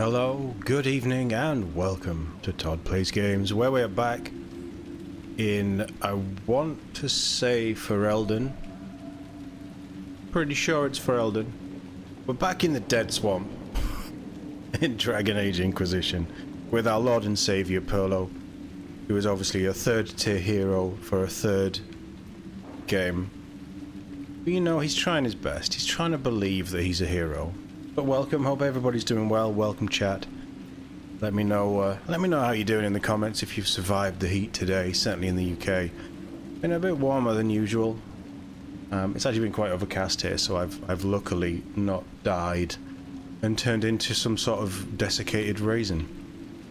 Hello, good evening, and welcome to Todd Plays Games, where we are back in, I want to say, Ferelden. Pretty sure it's Ferelden. We're back in the Dead Swamp in Dragon Age Inquisition with our Lord and Saviour Perlo, who is obviously a third-tier hero for a third game. But you know, he's trying his best. He's trying to believe that he's a hero. But welcome, hope everybody's doing well. Welcome, chat. Let me know how you're doing in the comments if you've survived the heat today, certainly in the UK. Been a bit warmer than usual. It's actually been quite overcast here, so I've luckily not died and turned into some sort of desiccated raisin.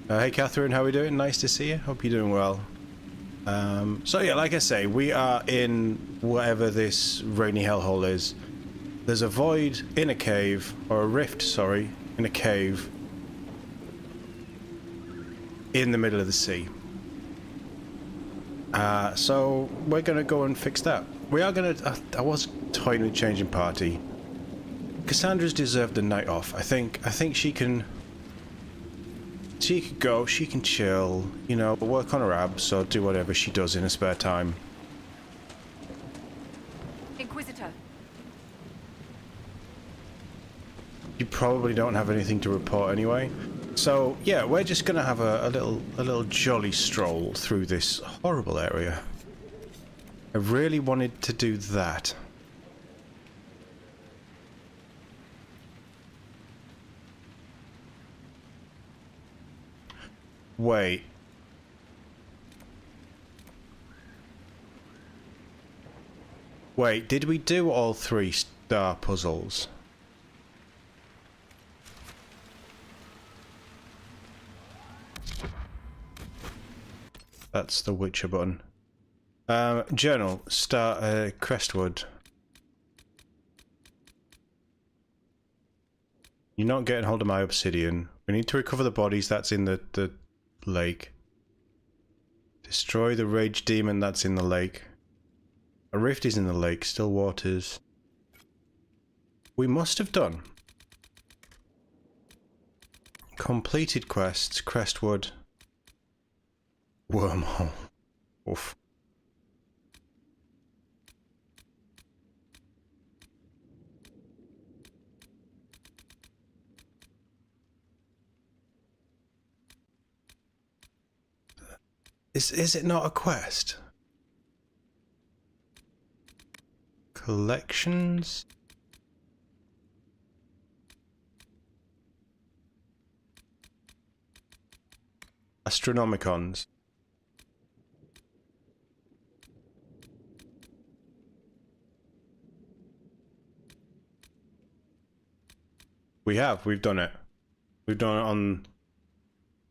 Hey Catherine, how are we doing? Nice to see you. Hope you're doing well. So yeah, like I say, we are in whatever this rainy hellhole is. There's a void in a cave, or a rift, sorry, in a cave in the middle of the sea. So we're gonna go and fix that. We are gonna. I was toying with changing party. Cassandra's deserved a night off. I think she can. She can go. She can chill. You know, work on her abs or do whatever she does in her spare time. Inquisitor. You probably don't have anything to report anyway. So yeah, we're just gonna have a little jolly stroll through this horrible area. I really wanted to do that. Wait. Wait, did we do all 3 star puzzles? That's the Witcher button. Journal, start, Crestwood. You're not getting hold of my obsidian. We need to recover the bodies, that's in the lake. Destroy the rage demon, that's in the lake. A rift is in the lake, still waters. We must have done. Completed quests, Crestwood. Wormhole. Oof. Is it not a quest? Collections? Astronomicons. We've done it. We've done it on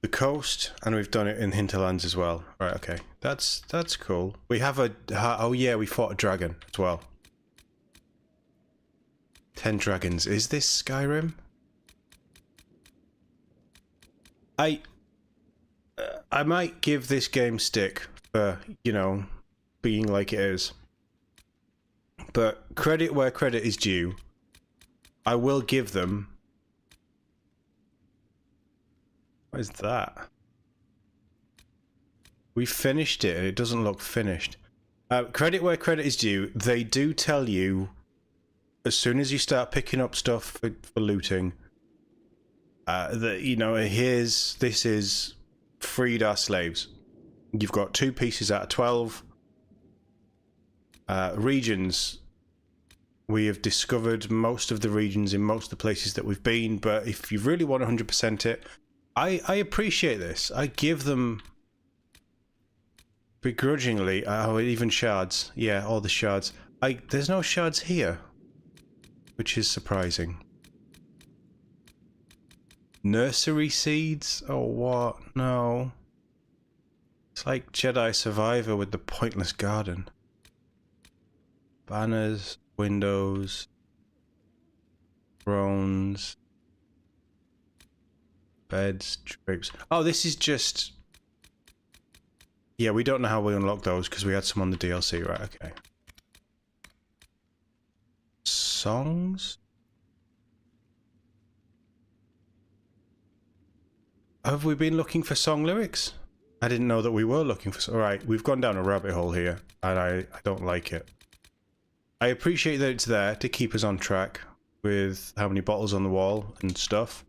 the coast, and we've done it in hinterlands as well. Right, okay. That's cool. We have a... oh yeah, we fought a dragon as well. 10 dragons. Is this Skyrim? I might give this game stick for, you know, being like it is. But credit where credit is due. I will give them... What is that? We finished it and it doesn't look finished. Credit where credit is due. They do tell you as soon as you start picking up stuff for looting that, you know, this is freed our slaves. You've got 2 pieces out of 12. Regions. We have discovered most of the regions in most of the places that we've been, but if you really want 100% it, I appreciate this. I give them begrudgingly. Oh, even shards. Yeah, all the shards. There's no shards here, which is surprising. Nursery seeds? Oh, what? No. It's like Jedi Survivor with the pointless garden. Banners, windows, thrones. Beds, drapes. Oh, this is just... Yeah, we don't know how we unlock those because we had some on the DLC, right? Okay. Songs? have we been looking for song lyrics? I didn't know that we were looking for... Alright, we've gone down a rabbit hole here, and I don't like it. I appreciate that it's there to keep us on track with how many bottles on the wall and stuff.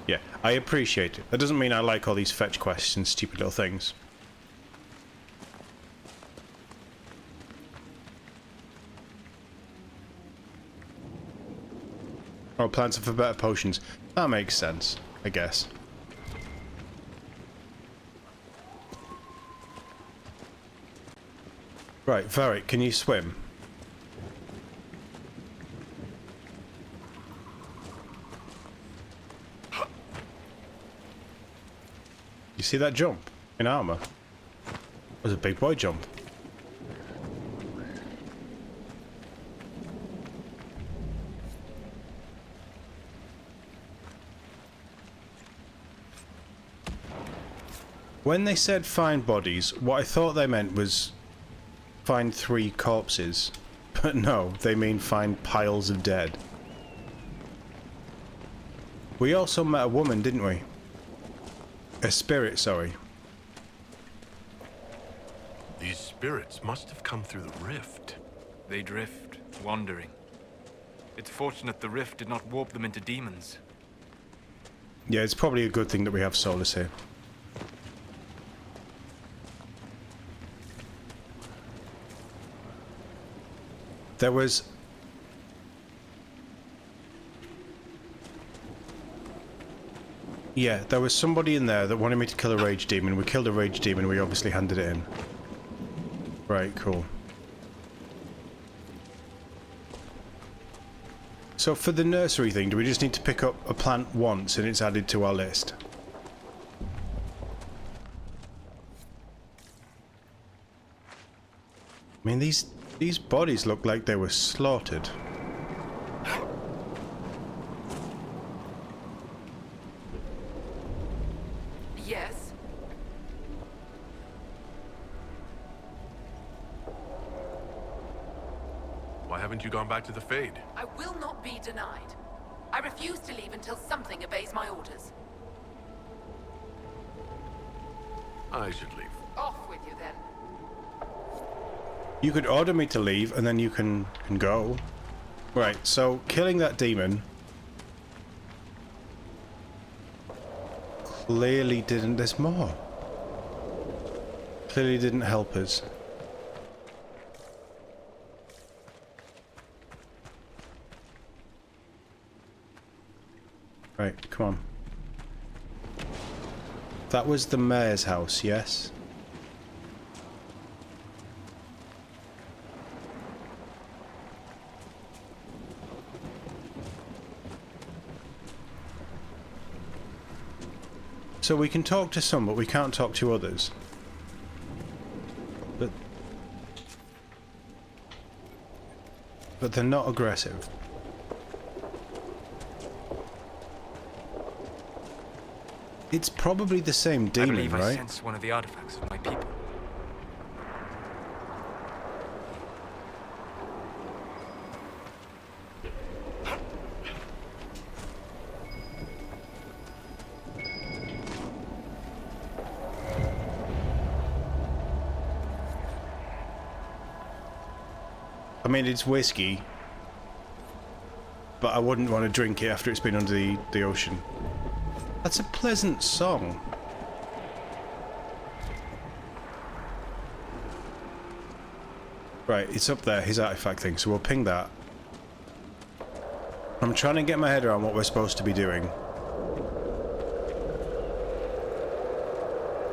Yeah, I appreciate it. That doesn't mean I like all these fetch quests and stupid little things. Oh, plants are for better potions. That makes sense, I guess. Right, Varric, can you swim? You see that jump in armor? It was a big boy jump. When they said find bodies, what I thought they meant was find 3 corpses. But no, they mean find piles of dead. We also met a woman, didn't we? A spirit, sorry. These spirits must have come through the rift. They drift, wandering. It's fortunate the rift did not warp them into demons. Yeah, it's probably a good thing that we have Solus here. There was... Yeah, there was somebody in there that wanted me to kill a rage demon. We killed a rage demon, we obviously handed it in. Right, cool. So for the nursery thing, do we just need to pick up a plant once and it's added to our list? I mean, these bodies look like they were slaughtered. Yes. Why haven't you gone back to the Fade? I will not be denied. I refuse to leave until something obeys my orders. I should leave. Off with you then. You could order me to leave and then you can go. Right, so killing that demon clearly didn't... There's more. Clearly didn't help us. Right, come on. That was the mayor's house, yes? So we can talk to some, but we can't talk to others. But they're not aggressive. It's probably the same demon, I believe I right? sense one of the artifacts of my people. I mean, it's whiskey, but I wouldn't want to drink it after it's been under the ocean. That's a pleasant song. Right, it's up there, his artifact thing, so we'll ping that. I'm trying to get my head around what we're supposed to be doing.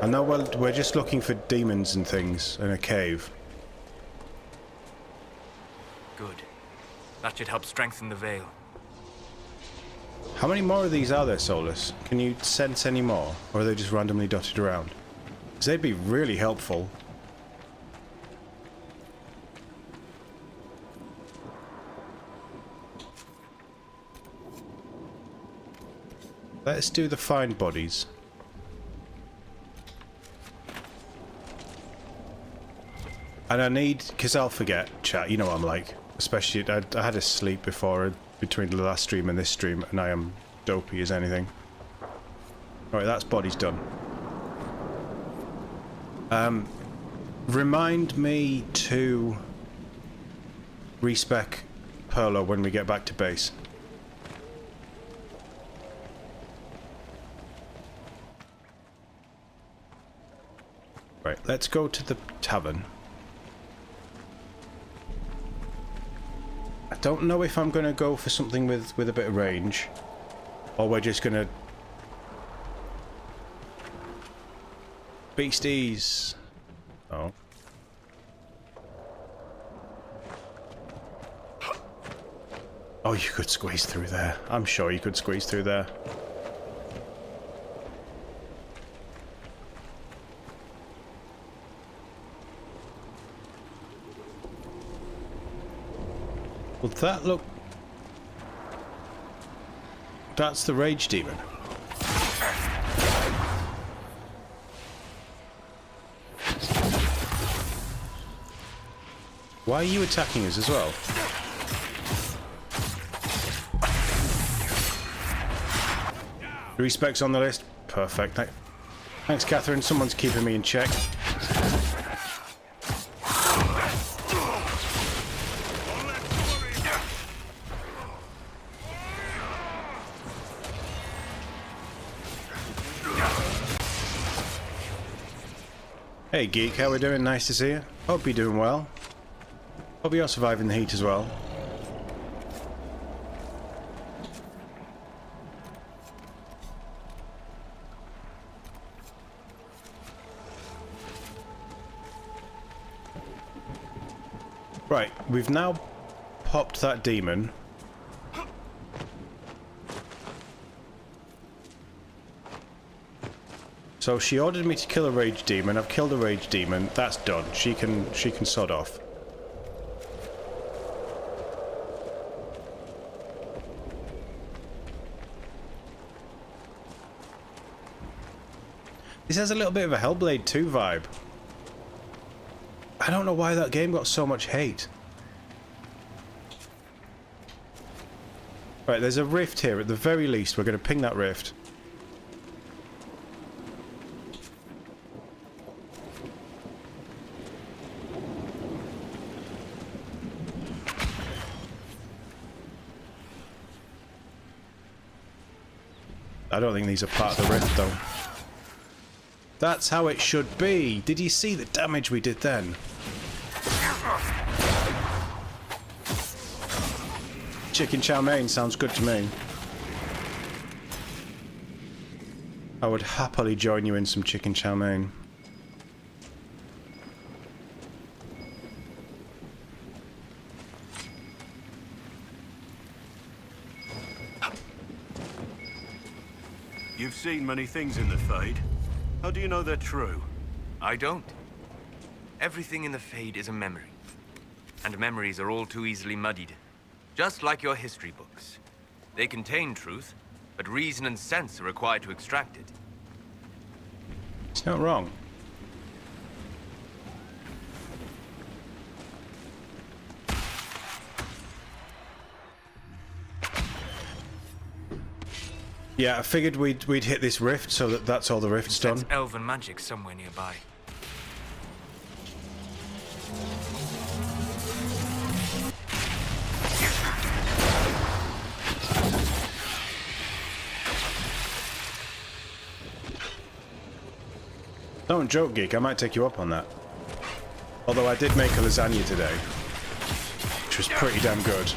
I know we're just looking for demons and things in a cave. Good. That should help strengthen the veil. How many more of these are there, Solus? Can you sense any more? Or are they just randomly dotted around? Because they'd be really helpful. Let's do the find bodies. And I need, because I'll forget, chat, you know what I'm like. Especially, I had a sleep before, between the last stream and this stream, and I am dopey as anything. Alright, that's body's done. Remind me to respec Perlo when we get back to base. Right, let's go to the tavern. I don't know if I'm going to go for something with a bit of range, or we're just going to... Beasties! Oh. Oh, you could squeeze through there. I'm sure you could squeeze through there. Well, that look... That's the rage demon. Why are you attacking us as well? Respects on the list. Perfect. Thanks, Catherine. Someone's keeping me in check. Hey Geek, how we doing? Nice to see you. Hope you're doing well. Hope you're surviving the heat as well. Right, we've now popped that demon. So she ordered me to kill a rage demon. I've killed a rage demon. That's done. She can sod off. This has a little bit of a Hellblade 2 vibe. I don't know why that game got so much hate. Right, there's a rift here. At the very least, we're going to ping that rift. I don't think these are part of the rift, though. That's how it should be. Did you see the damage we did then? Chicken chow mein sounds good to me. I would happily join you in some chicken chow mein. You've seen many things in the Fade. How do you know they're true? I don't. Everything in the Fade is a memory. And memories are all too easily muddied. Just like your history books. They contain truth, but reason and sense are required to extract it. It's not wrong. Yeah, I figured we'd hit this rift, so that's all the rift's done. That's elven magic somewhere nearby. Don't joke, Geek. I might take you up on that. Although I did make a lasagna today, which was pretty damn good.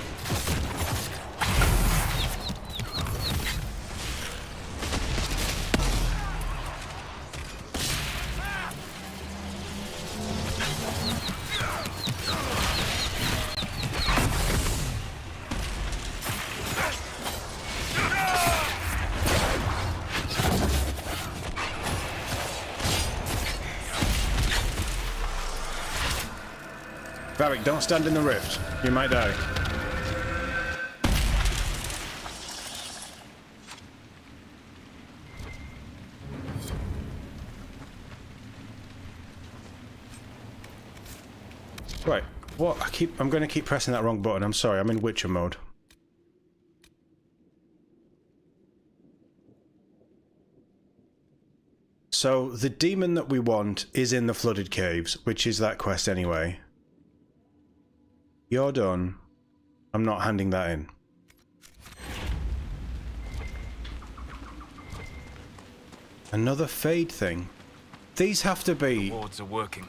Varric, don't stand in the rift. You might die. Right. What? I'm going to keep pressing that wrong button. I'm sorry. I'm in Witcher mode. So, the demon that we want is in the Flooded Caves, which is that quest anyway. You're done. I'm not handing that in. Another Fade thing. These have to be... The wards are working.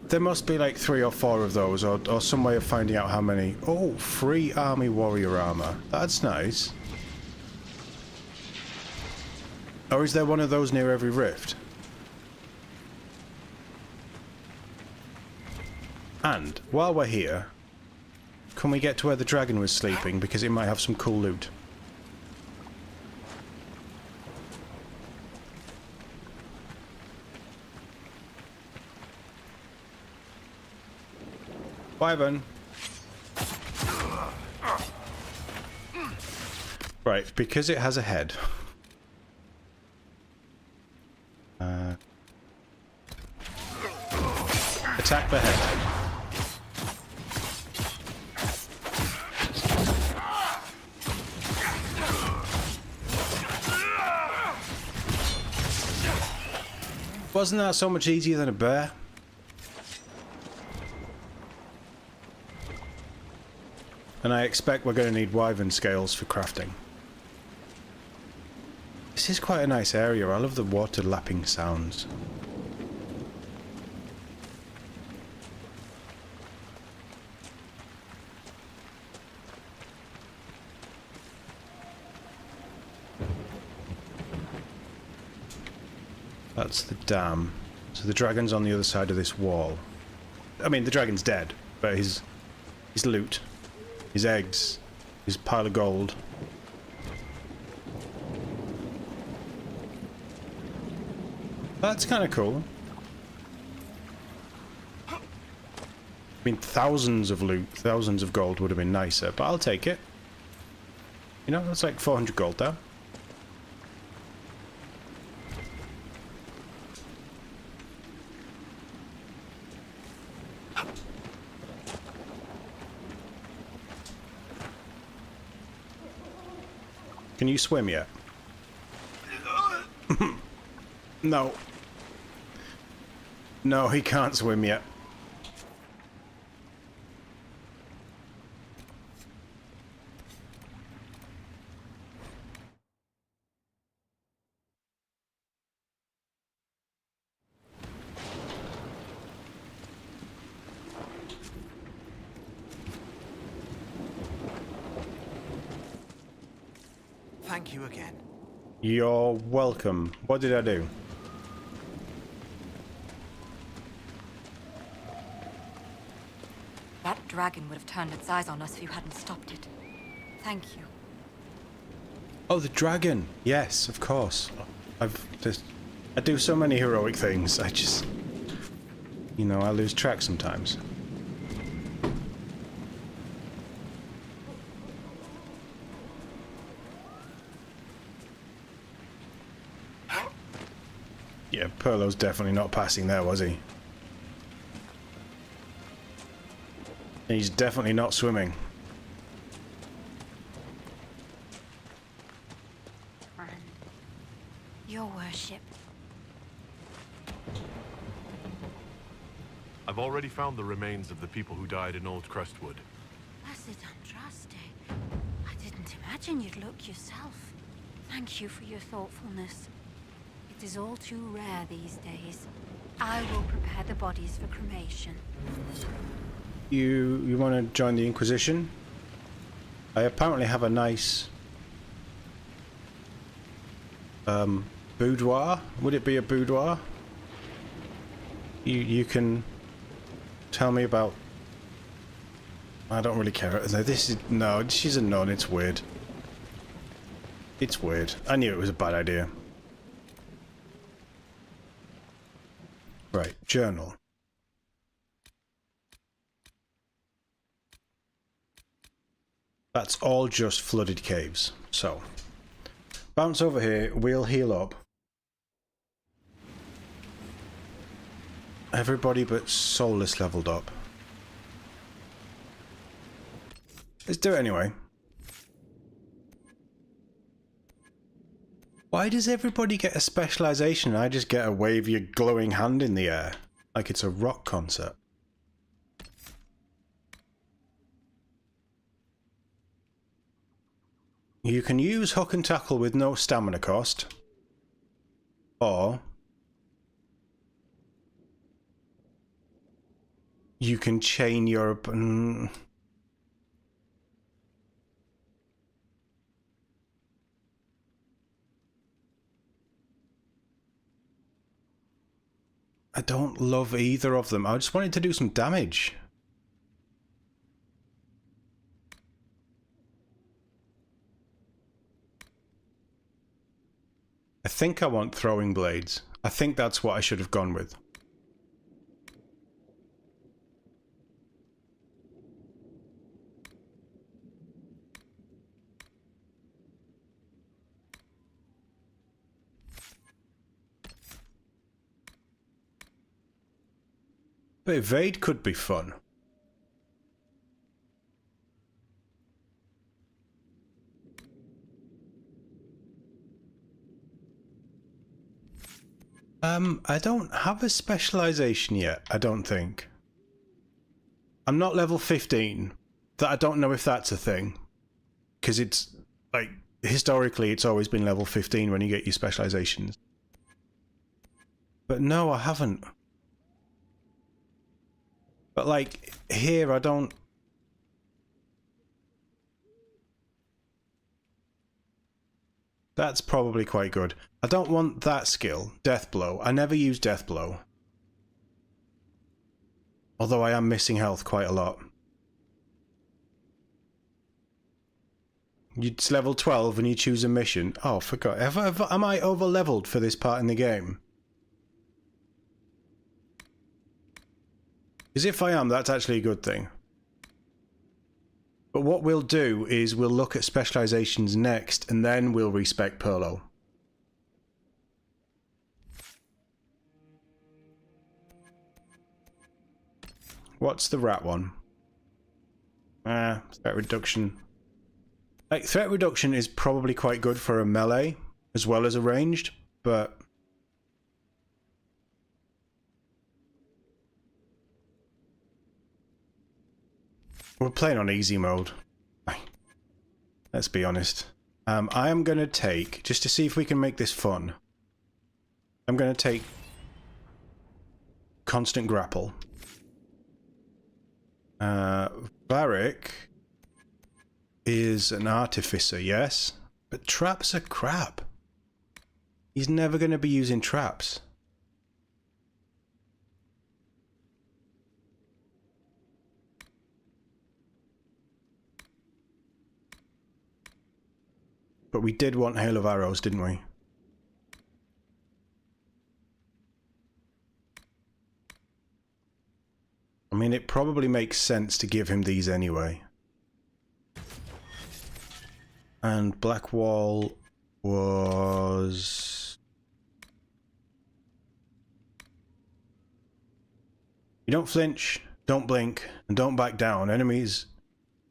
There must be like 3 or 4 of those, or some way of finding out how many. Oh, free army warrior armor. That's nice. Or is there one of those near every rift? And, while we're here, can we get to where the dragon was sleeping, because it might have some cool loot. Wyvern. Right, because it has a head. Attack the head. Wasn't that so much easier than a bear? And I expect we're going to need wyvern scales for crafting. This is quite a nice area. I love the water lapping sounds. That's the dam. So the dragon's on the other side of this wall. I mean, the dragon's dead, but his loot, his eggs, his pile of gold. That's kind of cool. I mean, thousands of loot, thousands of gold would have been nicer, but I'll take it. You know, that's like 400 gold there. Can you swim yet? No. No, he can't swim yet. Thank you again. You're welcome. What did I do? That dragon would have turned its eyes on us if you hadn't stopped it. Thank you. Oh, the dragon! Yes, of course. I do so many heroic things. I just... You know, I lose track sometimes. Yeah, Perlo's definitely not passing there, was he? He's definitely not swimming. Friend. Your worship. I've already found the remains of the people who died in Old Crestwood. Blessed Andraste. I didn't imagine you'd look yourself. Thank you for your thoughtfulness. It is all too rare these days. I will prepare the bodies for cremation. You want to join the Inquisition? I apparently have a nice boudoir. Would it be a boudoir? You can tell me about... I don't really care. No, she's a nun. It's weird. It's weird. I knew it was a bad idea. Right, journal. That's all just flooded caves. So, bounce over here, we'll heal up. Everybody but Soulless leveled up. Let's do it anyway. Why does everybody get a specialization and I just get a wave your glowing hand in the air? Like it's a rock concert. You can use hook and tackle with no stamina cost. Or you can chain your... I don't love either of them. I just wanted to do some damage. I think I want throwing blades. I think that's what I should have gone with. But evade could be fun. I don't have a specialization yet, I don't think. I'm not level 15. That I don't know if that's a thing. Because it's, like, historically it's always been level 15 when you get your specializations. But no, I haven't. But, like, here I don't... That's probably quite good. I don't want that skill, Death Blow. I never use Death Blow. Although I am missing health quite a lot. It's level 12 and you choose a mission. Oh, forgot. Am I over-leveled for this part in the game? Because if I am, that's actually a good thing. But what we'll do is we'll look at specializations next, and then we'll respec Perlo. What's the rat one? Threat reduction. Like, threat reduction is probably quite good for a melee, as well as a ranged, but... We're playing on easy mode. Let's be honest. I am going to take, just to see if we can make this fun, I'm going to take Constant Grapple. Varric is an artificer, yes, but traps are crap. He's never going to be using traps. But we did want Hail of Arrows, didn't we? I mean, it probably makes sense to give him these anyway. And Blackwall was... You don't flinch, don't blink, and don't back down. Enemies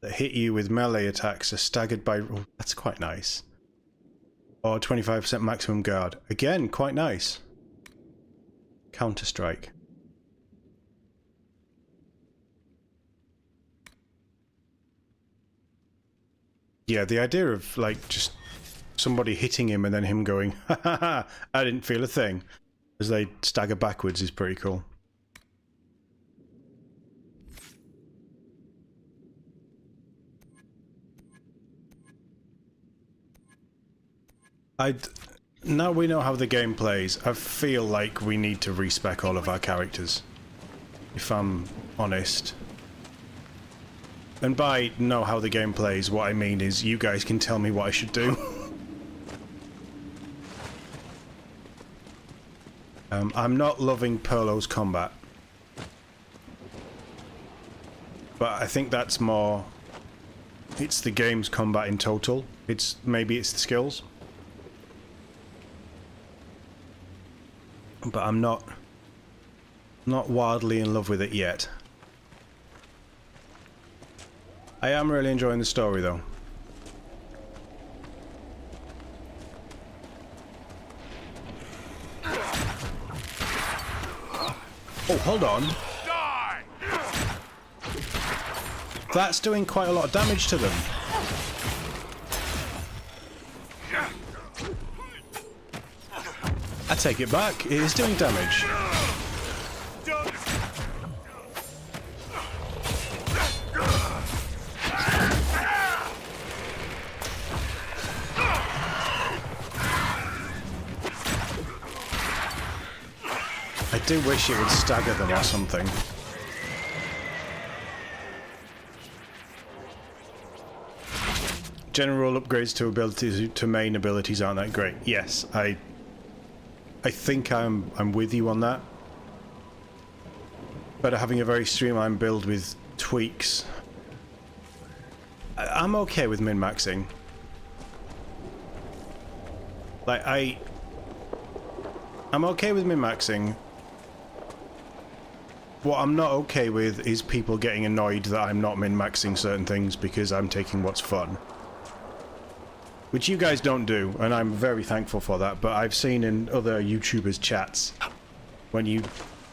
that hit you with melee attacks are staggered by... Oh, that's quite nice. Or 25% maximum guard. Again, quite nice. Counter-Strike. Yeah, the idea of, like, just somebody hitting him and then him going, ha ha ha, I didn't feel a thing, as they stagger backwards is pretty cool. Now we know how the game plays, I feel like we need to respec all of our characters, if I'm honest. And by know how the game plays, what I mean is you guys can tell me what I should do. I'm not loving Perlo's combat. But I think that's more... It's the game's combat in total. Maybe it's the skills. But I'm not Not wildly in love with it yet. I am really enjoying the story though. Oh, hold on. That's doing quite a lot of damage to them. I take it back. It is doing damage. I do wish it would stagger them or something. General upgrades to abilities to main abilities aren't that great. Yes, I think I'm with you on that. But having a very streamlined build with tweaks, I'm okay with min-maxing. Like I'm okay with min-maxing. What I'm not okay with is people getting annoyed that I'm not min-maxing certain things because I'm taking what's fun. Which you guys don't do, and I'm very thankful for that, but I've seen in other YouTubers' chats, when you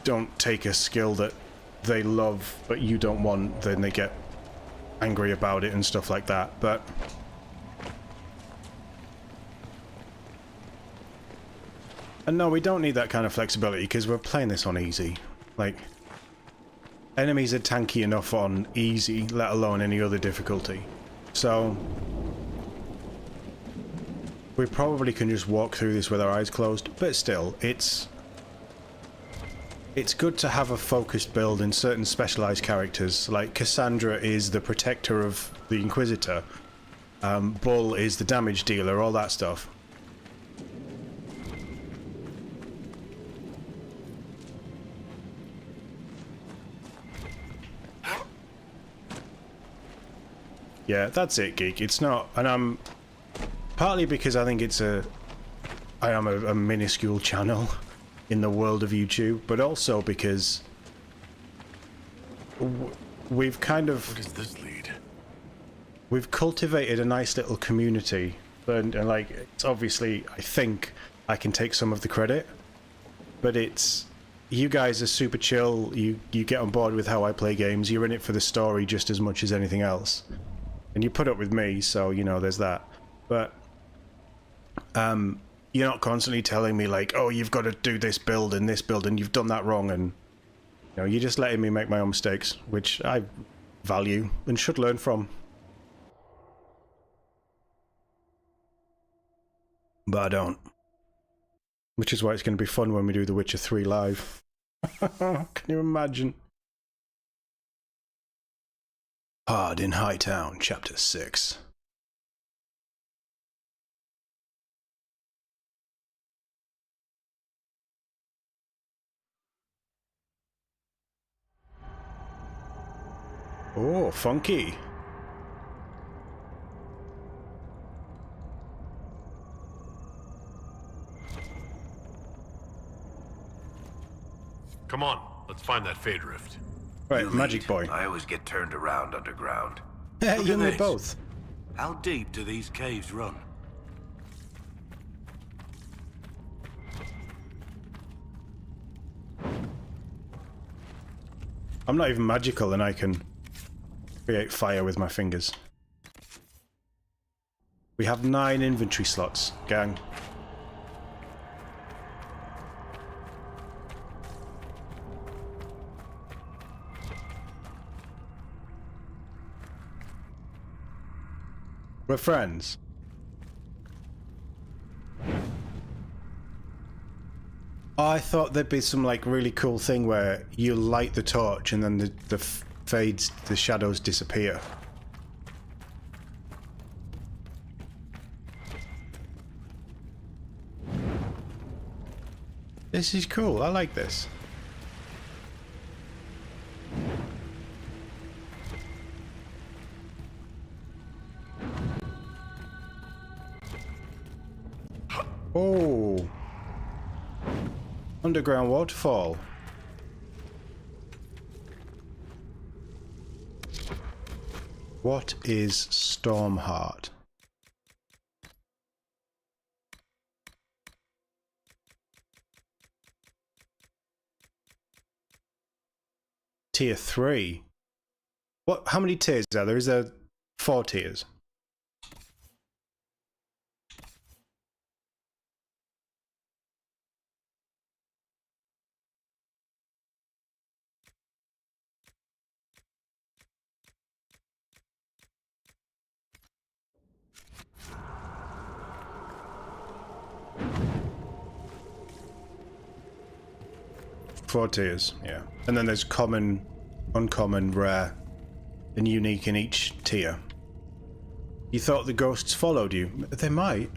don't take a skill that they love but you don't want, then they get angry about it and stuff like that, but... And no, we don't need that kind of flexibility, because we're playing this on easy. Like, enemies are tanky enough on easy, let alone any other difficulty. So... we probably can just walk through this with our eyes closed, but still, it's good to have a focused build in certain specialized characters. Like Cassandra is the protector of the Inquisitor, Bull is the damage dealer, all that stuff. Yeah, that's it, Geek. It's not, and I'm partly because I think I am a minuscule channel in the world of YouTube, but also because we've kind of... Where does this lead? We've cultivated a nice little community, and like, it's obviously, I think I can take some of the credit, but it's... You guys are super chill, you get on board with how I play games, you're in it for the story just as much as anything else. And you put up with me, so, you know, there's that. But... you're not constantly telling me like, oh, you've got to do this build and you've done that wrong, and you know, you're just letting me make my own mistakes, which I value and should learn from. But I don't. Which is why it's going to be fun when we do The Witcher 3 live. Can you imagine? Hard in Hightown, Chapter 6. Oh, funky. Come on, let's find that Fade Rift. Right, You Magic lead. Boy. I always get turned around underground. Yeah, Look you at and me this. both. How deep do these caves run? I'm not even magical and I can create fire with my fingers. We have 9 inventory slots, gang. We're friends. I thought there'd be some like really cool thing where you light the torch and then the fades, the shadows disappear. This is cool. I like this. Oh. Underground waterfall. What is Stormheart? Tier 3. What? How many tiers are there? Is there 4 tiers? Four tiers, yeah. And then there's common, uncommon, rare, and unique in each tier. You thought the ghosts followed you? They might.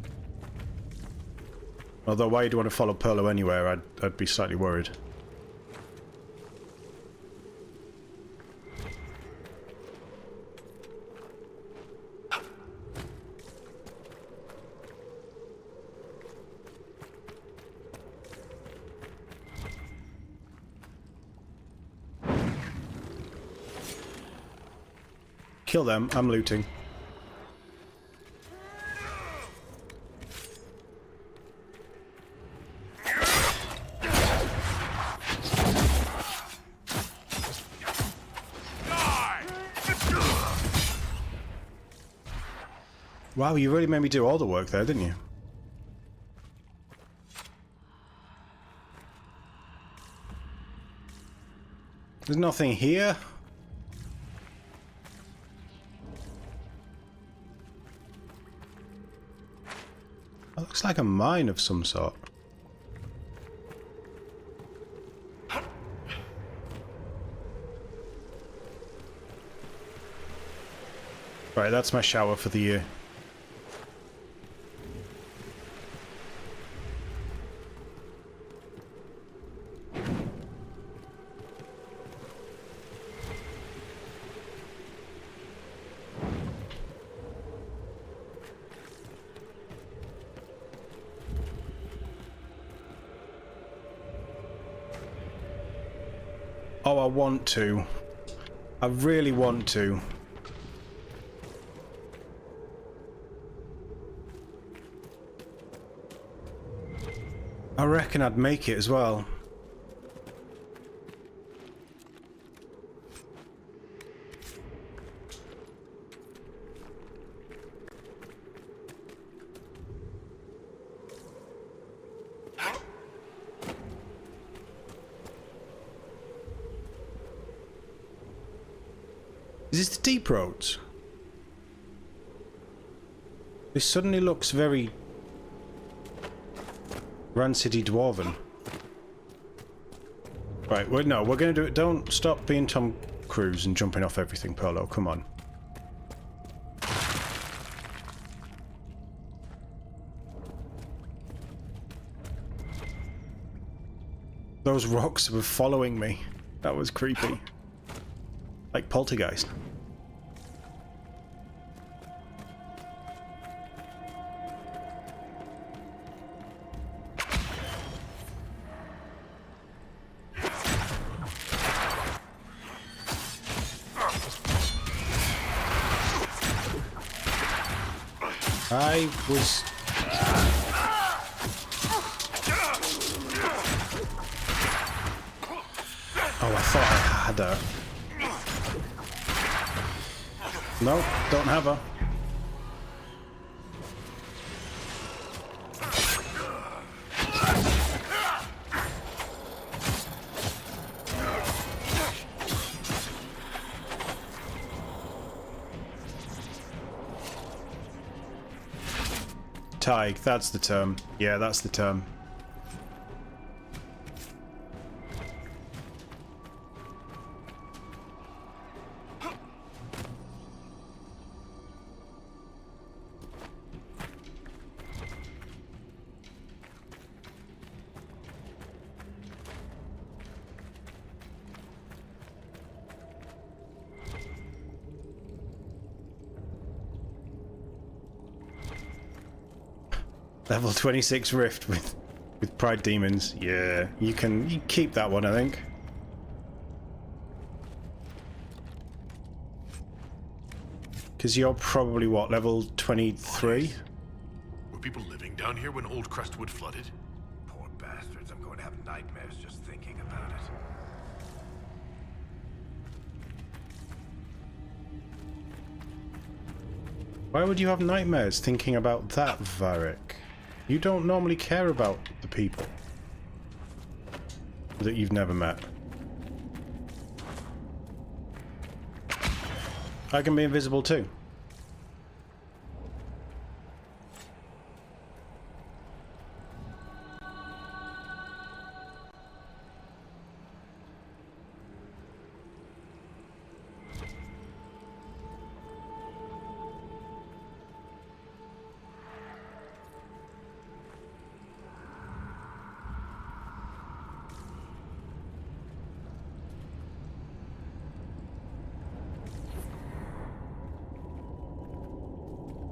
Although why you'd want to follow Perlo anywhere, I'd be slightly worried. Kill them, I'm looting. Wow, you really made me do all the work there, didn't you? There's nothing here. That looks like a mine of some sort. Right, that's my shower for the year. Oh, I want to. I really want to. I reckon I'd make it as well. Is this the deep roads? This suddenly looks very rancidy dwarven. Right, well, no, we're gonna do it. Don't stop being Tom Cruise and jumping off everything, Perlo. Come on. Those rocks were following me. That was creepy. Like Poltergeist. I was... Oh, I thought I had her. No, don't have her. Tig, that's the term. Yeah, that's the term. Level 26 Rift with Pride Demons. Yeah, you keep that one, I think. Because you're probably, what, level 23? Were people living down here when Old Crestwood flooded? Poor bastards, I'm going to have nightmares just thinking about it. Why would you have nightmares thinking about that, Varric? You don't normally care about the people that you've never met. I can be invisible too.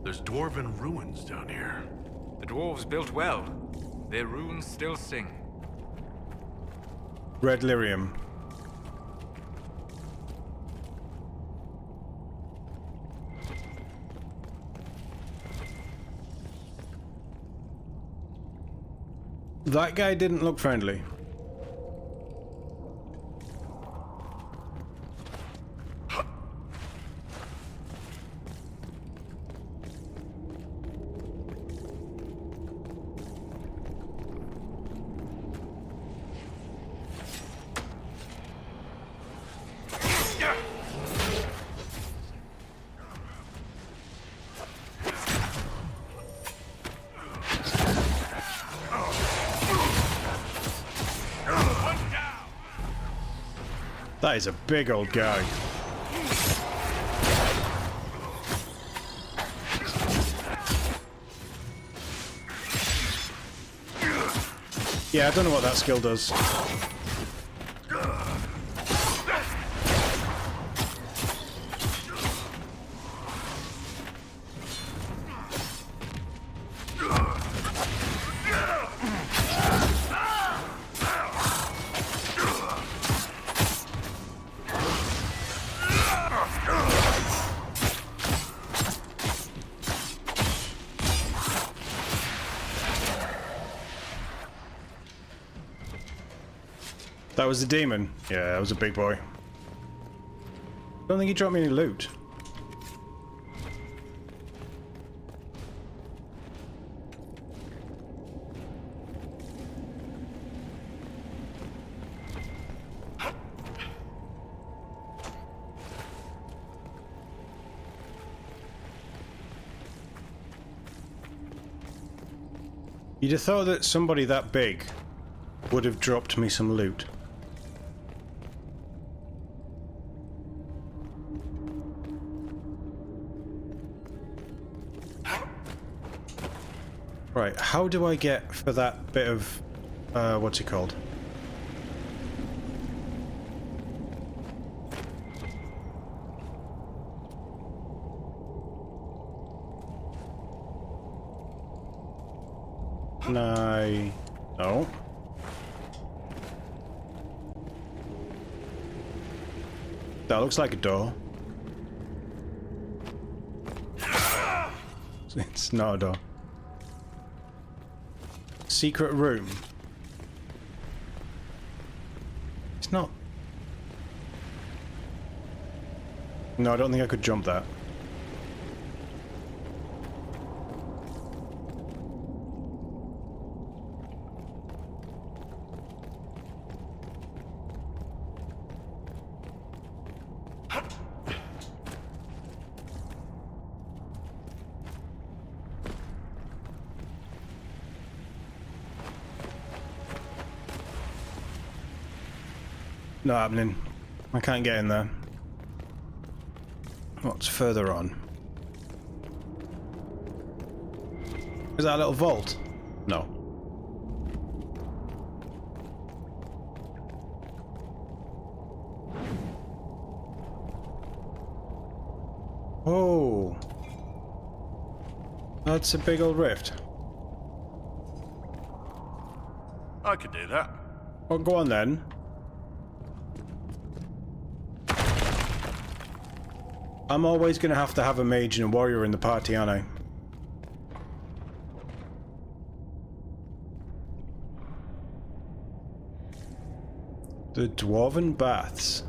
There's dwarven ruins down here. The dwarves built well. Their runes still sing. Red lyrium. That guy didn't look friendly. That is a big old guy. Yeah, I don't know what that skill does. That was the demon. Yeah, that was a big boy. Don't think he dropped me any loot. You'd have thought that somebody that big would have dropped me some loot. Right, how do I get for that bit of, what's it called? No. That looks like a door. It's not a door. Secret room. It's not. No, I don't think I could jump that. Not happening. I can't get in there. What's further on? Is that a little vault? No. Oh. That's a big old rift. I could do that. Well, go on then. I'm always going to have a mage and a warrior in the party, aren't I? The Dwarven Baths.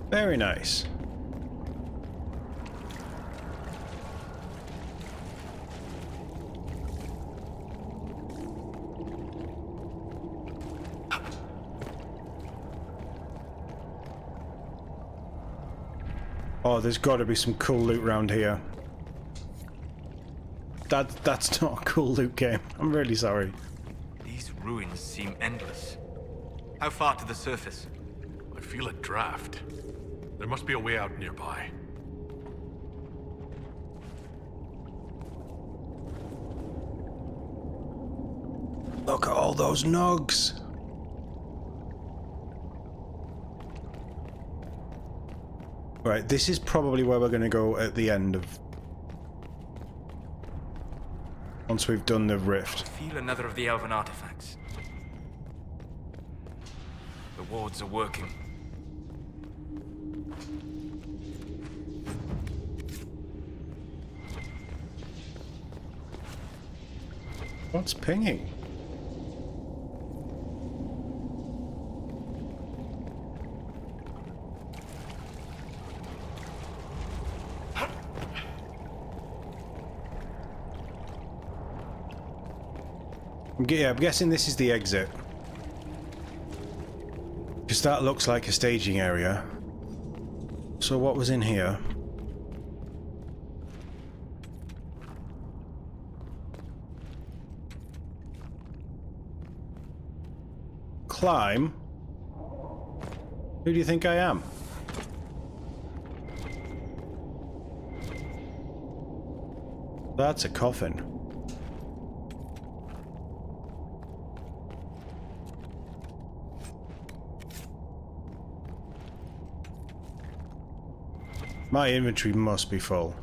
Very nice. Oh, there's got to be some cool loot around here. That's not a cool loot game. I'm really sorry. These ruins seem endless. How far to the surface? I feel a draft. There must be a way out nearby. Look at all those nugs. Right, this is probably where we're going to go at the end of... once we've done the rift. Feel another of the elven artifacts. The wards are working. What's pinging? Yeah, I'm guessing this is the exit. Because that looks like a staging area. So what was in here? Climb? Who do you think I am? That's a coffin. My inventory must be full.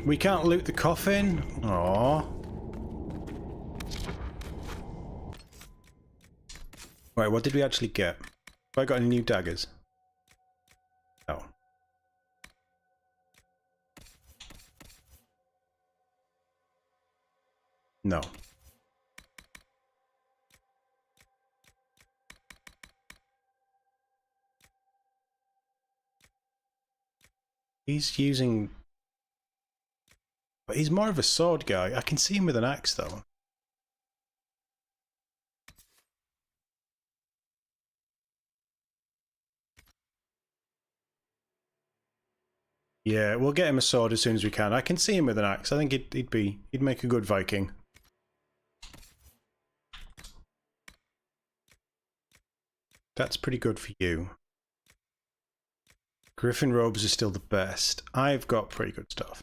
We can't loot the coffin? Aww. Right, what did we actually get? Have I got any new daggers? No. No. He's using... but he's more of a sword guy. I can see him with an axe though. Yeah, we'll get him a sword as soon as we can. I can see him with an axe. I think he'd make a good Viking. That's pretty good for you. Griffin robes are still the best. I've got pretty good stuff.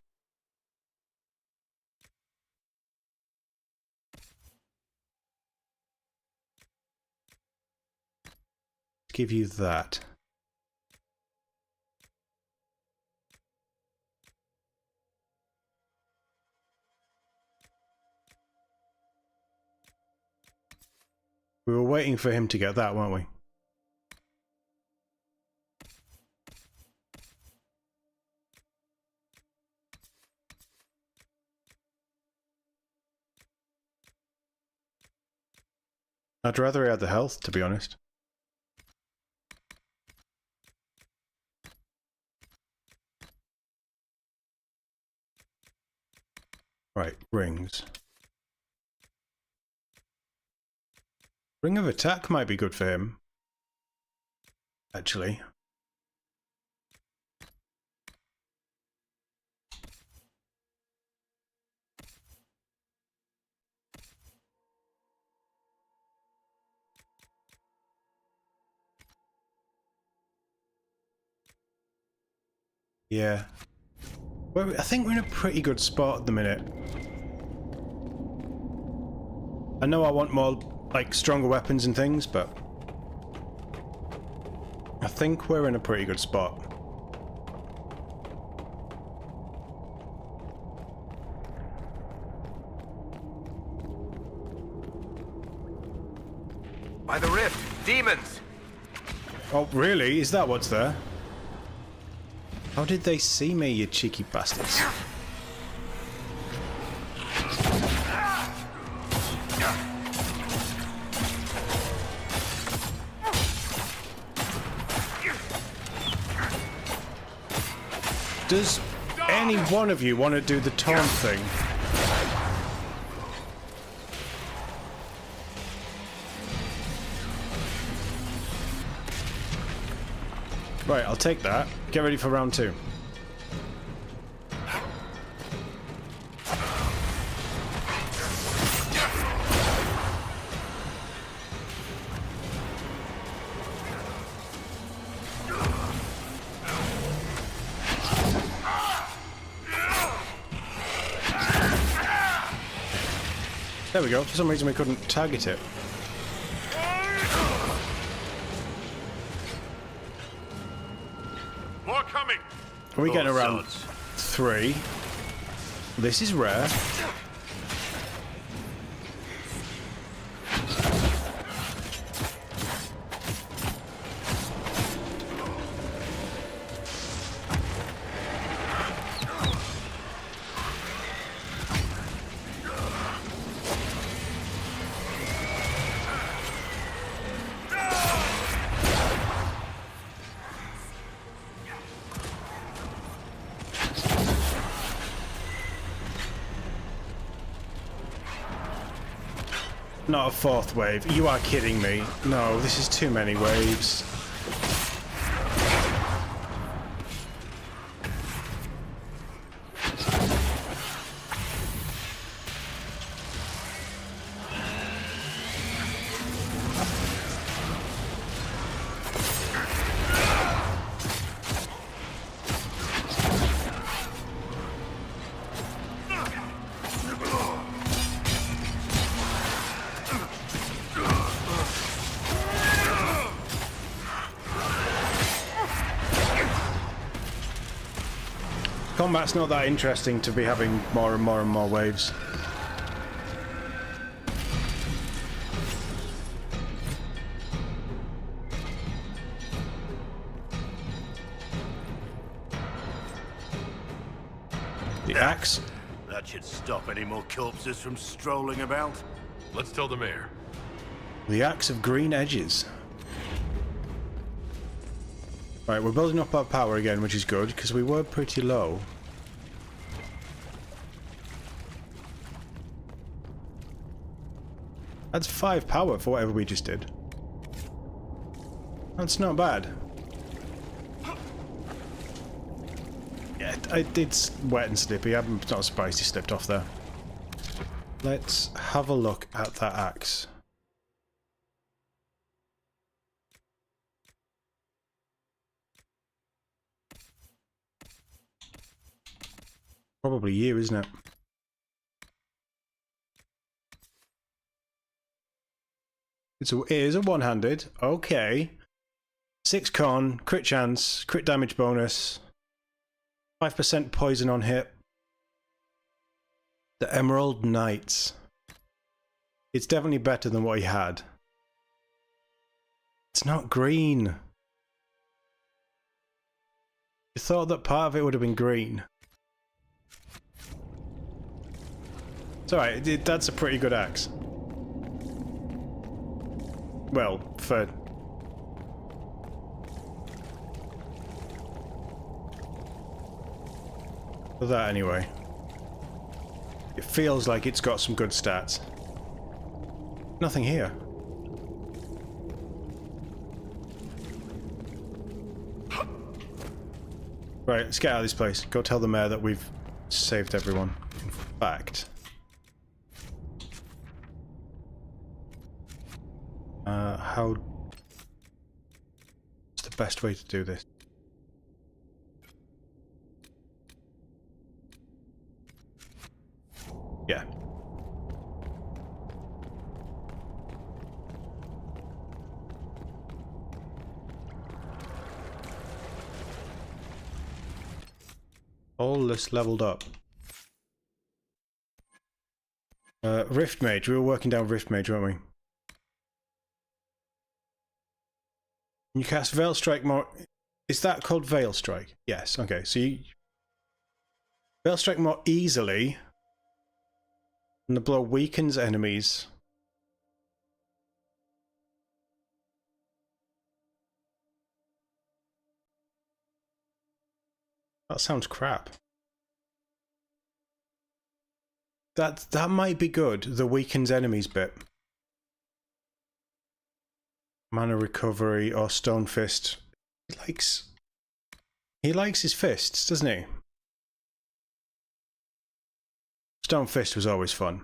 Let's give you that. We were waiting for him to get that, weren't we? I'd rather he had the health, to be honest. Right, rings. Ring of Attack might be good for him. Actually. Yeah. Well, I think we're in a pretty good spot at the minute. I know I want more, like, stronger weapons and things, but I think we're in a pretty good spot. By the rift, demons! Oh, really? Is that what's there? How did they see me, you cheeky bastards? Does any one of you want to do the taunt thing? Right, I'll take that. Get ready for round 2. There we go. For some reason we couldn't target it. More coming! Are we getting Oh, around sods. 3? This is rare. Not a 4th wave. You are kidding me. No, this is too many waves. Combat's not that interesting to be having more and more and more waves. The axe? That should stop any more corpses from strolling about. Let's tell the mayor. The axe of green edges. Right, we're building up our power again, which is good, because we were pretty low. That's 5 power for whatever we just did. That's not bad. Yeah, it's wet and slippy. I'm not surprised he slipped off there. Let's have a look at that axe. Probably you, isn't it? It is a one-handed. Okay. 6 con, crit chance, crit damage bonus, 5% poison on hit. The Emerald Knights. It's definitely better than what he had. It's not green. You thought that part of it would have been green. It's alright, that's a pretty good axe. Well, for that anyway. It feels like it's got some good stats. Nothing here. Right, let's get out of this place. Go tell the mayor that we've saved everyone. In fact... what's the best way to do this? Yeah. All this leveled up. Rift Mage. We were working down Rift Mage, weren't we? You cast Veil Strike more... Is that called Veil Strike? Yes, okay. So you... Veil Strike more easily, and the blow weakens enemies. That sounds crap. That might be good, the weakens enemies bit. Mana recovery or stone fist. He likes his fists, doesn't he? Stone fist was always fun.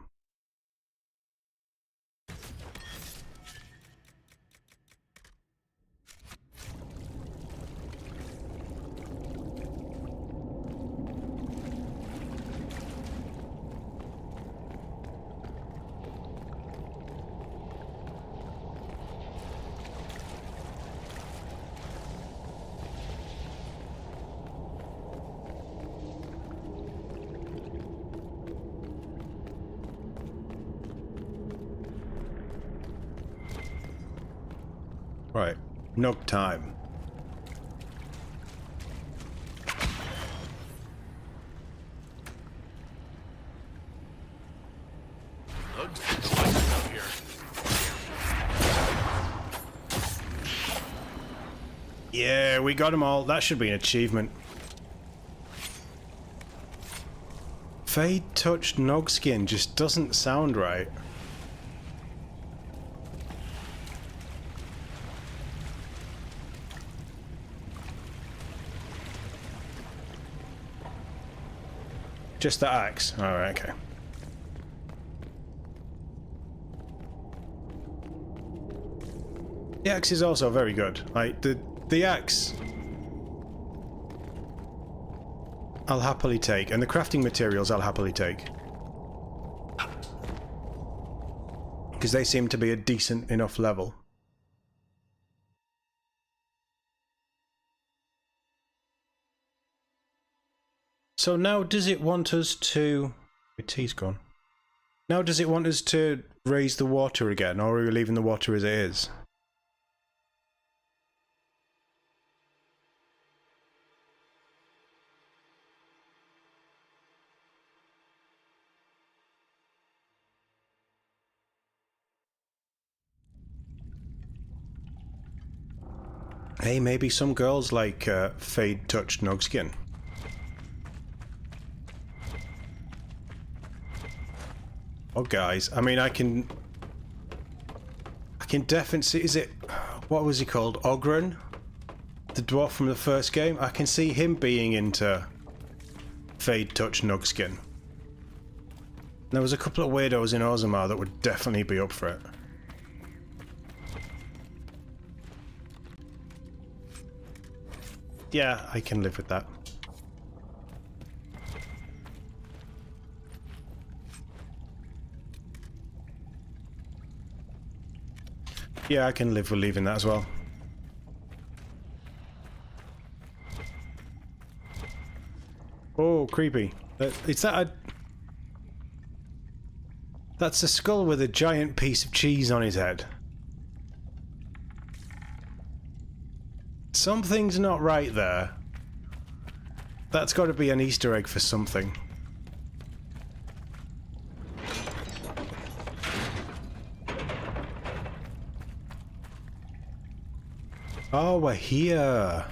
Right, Nug time. Nugs get the lights out here. Yeah, we got them all. That should be an achievement. Fade touched Nogskin just doesn't sound right. Just the axe. Alright, okay. The axe is also very good. Like, the axe I'll happily take, and the crafting materials I'll happily take. Because they seem to be a decent enough level. So now does it want us to... My tea's gone. Now does it want us to raise the water again, or are we leaving the water as it is? Hey, maybe some girls like Fade touched Nogskin. Oh, guys, I mean, I can definitely see, is it, what was he called, Ogren? The dwarf from the first game? I can see him being into Fade touch Nugskin. There was a couple of weirdos in Ozamar that would definitely be up for it. Yeah, I can live with that. Yeah, I can live with leaving that as well. Oh, creepy. Is that a... That's a skull with a giant piece of cheese on his head. Something's not right there. That's got to be an Easter egg for something. Oh, we're here.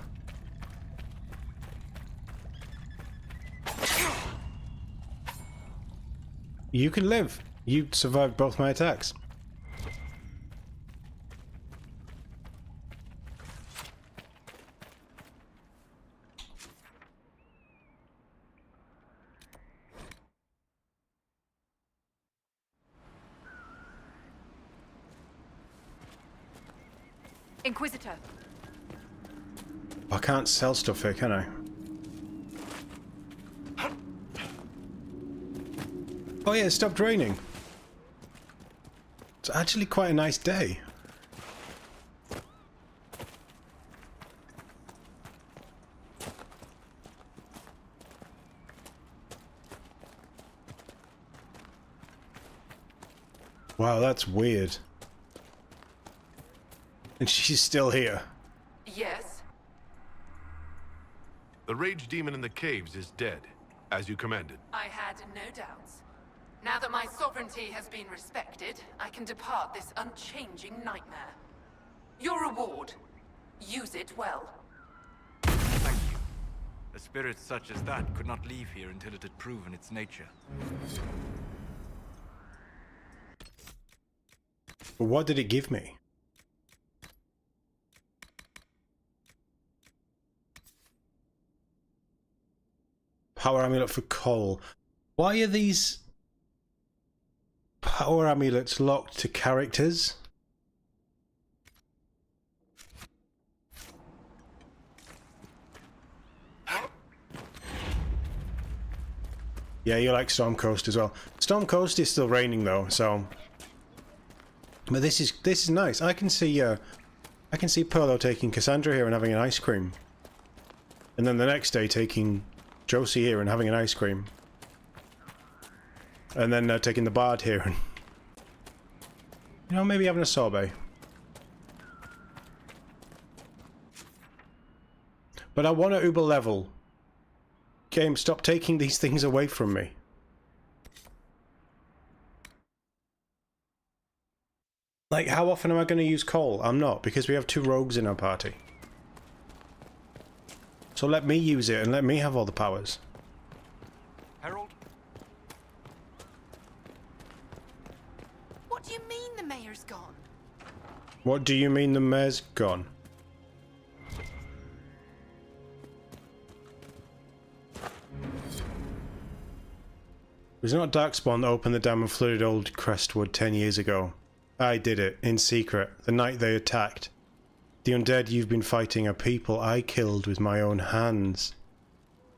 You can live. You survived both my attacks. Inquisitor. I can't sell stuff here, can I? Oh yeah, it stopped raining. It's actually quite a nice day. Wow, that's weird. And she's still here. The rage demon in the caves is dead, as you commanded. I had no doubts. Now that my sovereignty has been respected, I can depart this unchanging nightmare. Your reward. Use it well. Thank you. A spirit such as that could not leave here until it had proven its nature. But what did it give me? Power amulet for coal. Why are these power amulets locked to characters? Yeah, you like Storm Coast as well. Storm Coast is still raining though, so. But this is nice. I can see Perlo taking Cassandra here and having an ice cream, and then the next day taking Josie here and having an ice cream, and then taking the Bard here and, you know, maybe having a sorbet. But I want to Uber level. Game, stop taking these things away from me. Like, how often am I going to use coal? I'm not, because we have 2 rogues in our party. So let me use it and let me have all the powers. Harold? What do you mean the mayor's gone? What do you mean the mayor's gone? It was not Darkspawn that opened the dam and flooded Old Crestwood 10 years ago. I did it, in secret, the night they attacked. The undead you've been fighting are people I killed with my own hands.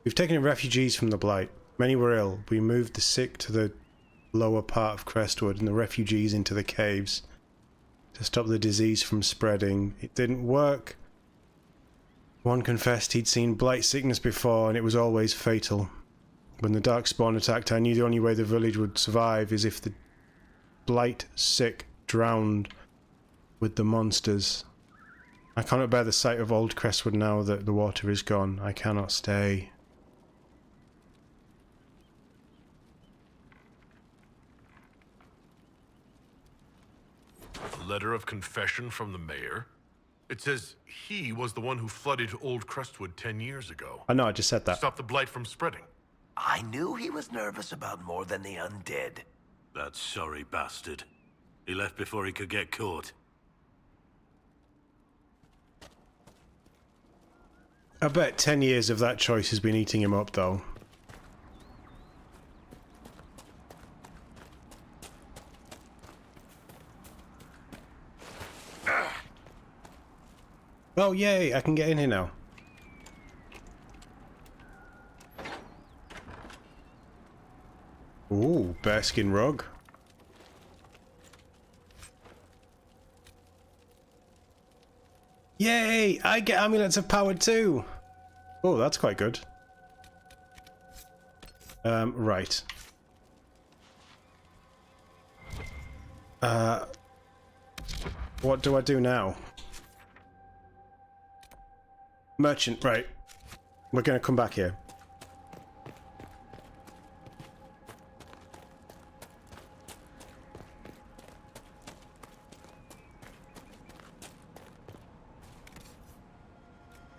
We've taken in refugees from the Blight. Many were ill. We moved the sick to the lower part of Crestwood and the refugees into the caves to stop the disease from spreading. It didn't work. One confessed he'd seen Blight sickness before and it was always fatal. When the Darkspawn attacked, I knew the only way the village would survive is if the Blight sick drowned with the monsters. I cannot bear the sight of Old Crestwood now that the water is gone. I cannot stay. A letter of confession from the mayor? It says he was the one who flooded Old Crestwood 10 years ago. I know, I just said that. Stop the blight from spreading. I knew he was nervous about more than the undead. That sorry bastard. He left before he could get caught. I bet 10 years of that choice has been eating him up, though. Oh, yay! I can get in here now. Ooh, bearskin rug. Yay! I get amulets of power too! Oh, that's quite good. Right. What do I do now? Merchant, right. We're gonna come back here.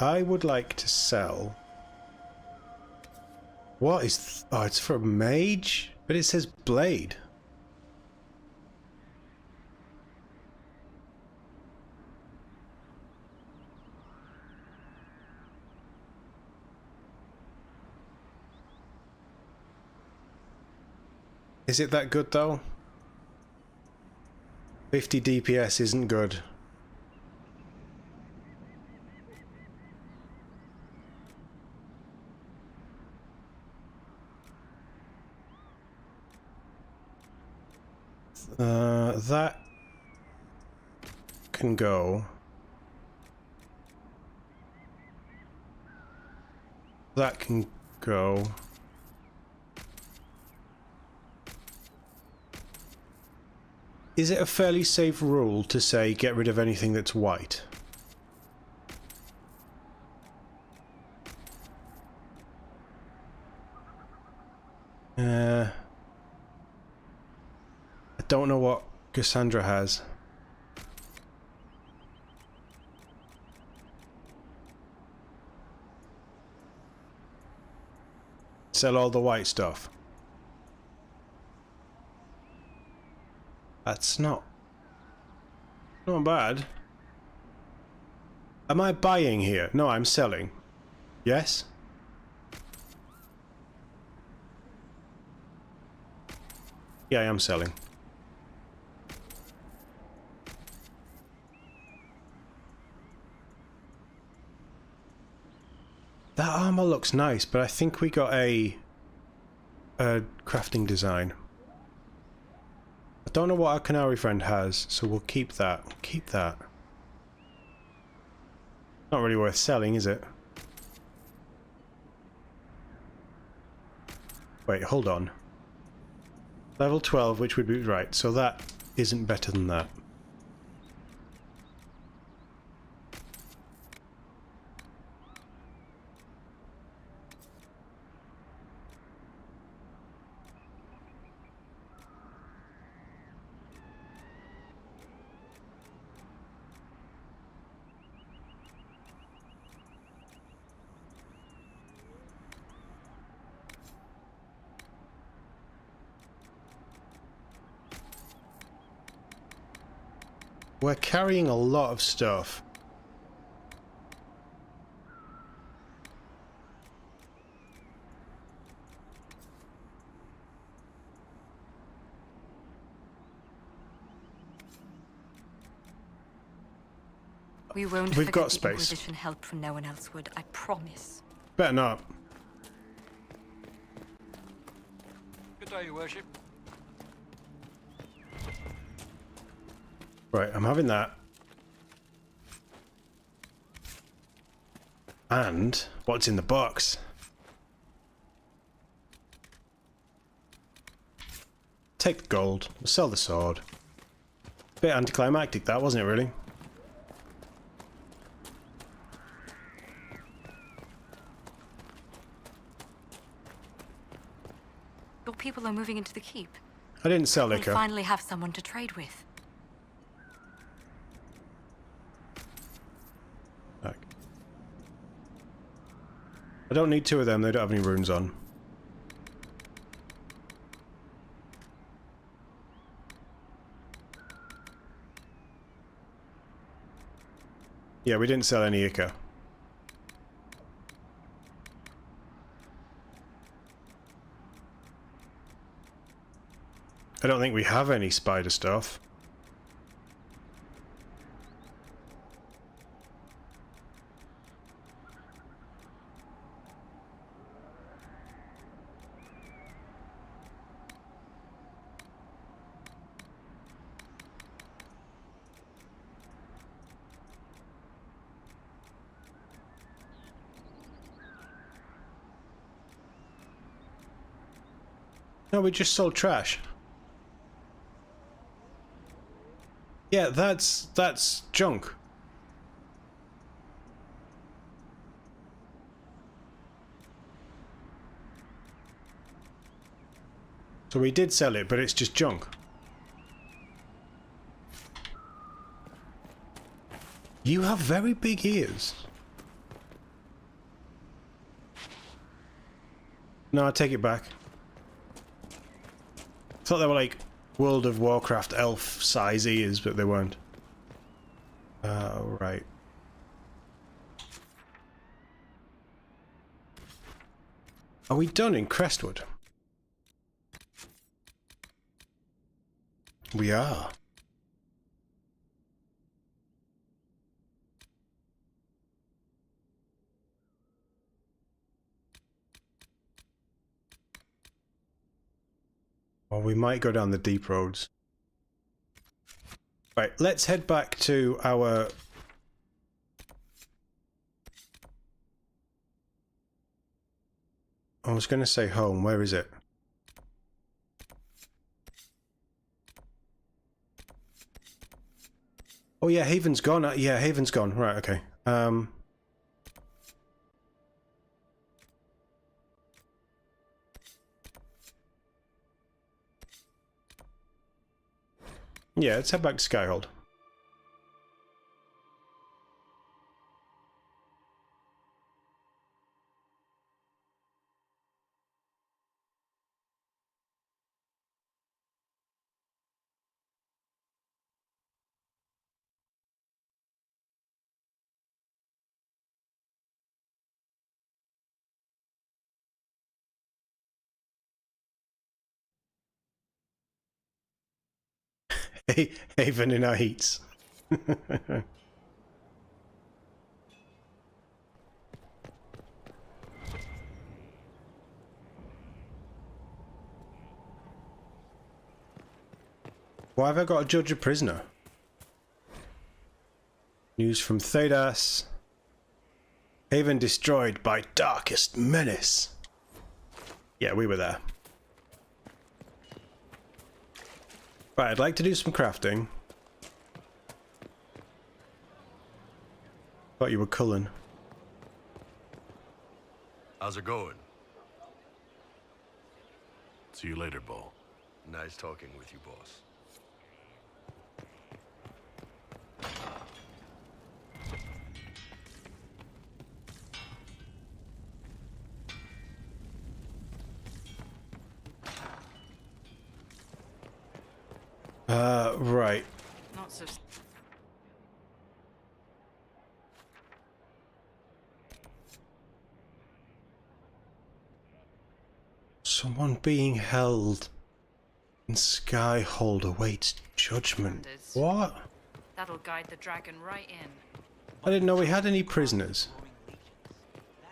I would like to sell... What is... Oh, it's for a mage? But it says blade. Is it that good though? 50 DPS isn't good. That can go. That can go. Is it a fairly safe rule to say get rid of anything that's white? don't know what Cassandra has. Sell all the white stuff. That's not bad. Am I buying here? No, I'm selling. Yes? Yeah, I am selling. That armor looks nice, but I think we got a crafting design. I don't know what our Canary friend has, so we'll keep that. We'll keep that. Not really worth selling, is it? Wait, hold on. Level 12, which would be right, so that isn't better than that. We're carrying a lot of stuff. We won't We've forget got the space. Inquisition helped when no one else would, I promise. Better not. Good day, Your Worship. Right, I'm having that. And what's in the box? Take the gold, sell the sword. Bit anticlimactic that, wasn't it, really? Your people are moving into the keep. I didn't sell We'll liquor. finally have someone to trade with. Back. I don't need two of them, they don't have any runes on. Yeah, we didn't sell any Ica. I don't think we have any spider stuff. No, we just sold trash. Yeah, that's junk. So we did sell it, but it's just junk. You have very big ears. No, I take it back. I thought they were like World of Warcraft elf size ears, but they weren't. Right. Are we done in Crestwood? We are. Or we might go down the deep roads. Right, let's head back to our... I was going to say home. Where is it? Oh yeah, Haven's gone. Yeah, Haven's gone. Right, okay. Yeah, let's head back to Skyhold. Haven in our heats. Why have I got to judge a prisoner? News from Thedas. Haven destroyed by darkest menace. Yeah, we were there. Right, I'd like to do some crafting. Thought you were Cullen. How's it going? See you later, Bull. Nice talking with you, boss. Right. Not so... Someone being held in Skyhold awaits judgment. What? That'll guide the dragon right in. I didn't know we had any prisoners.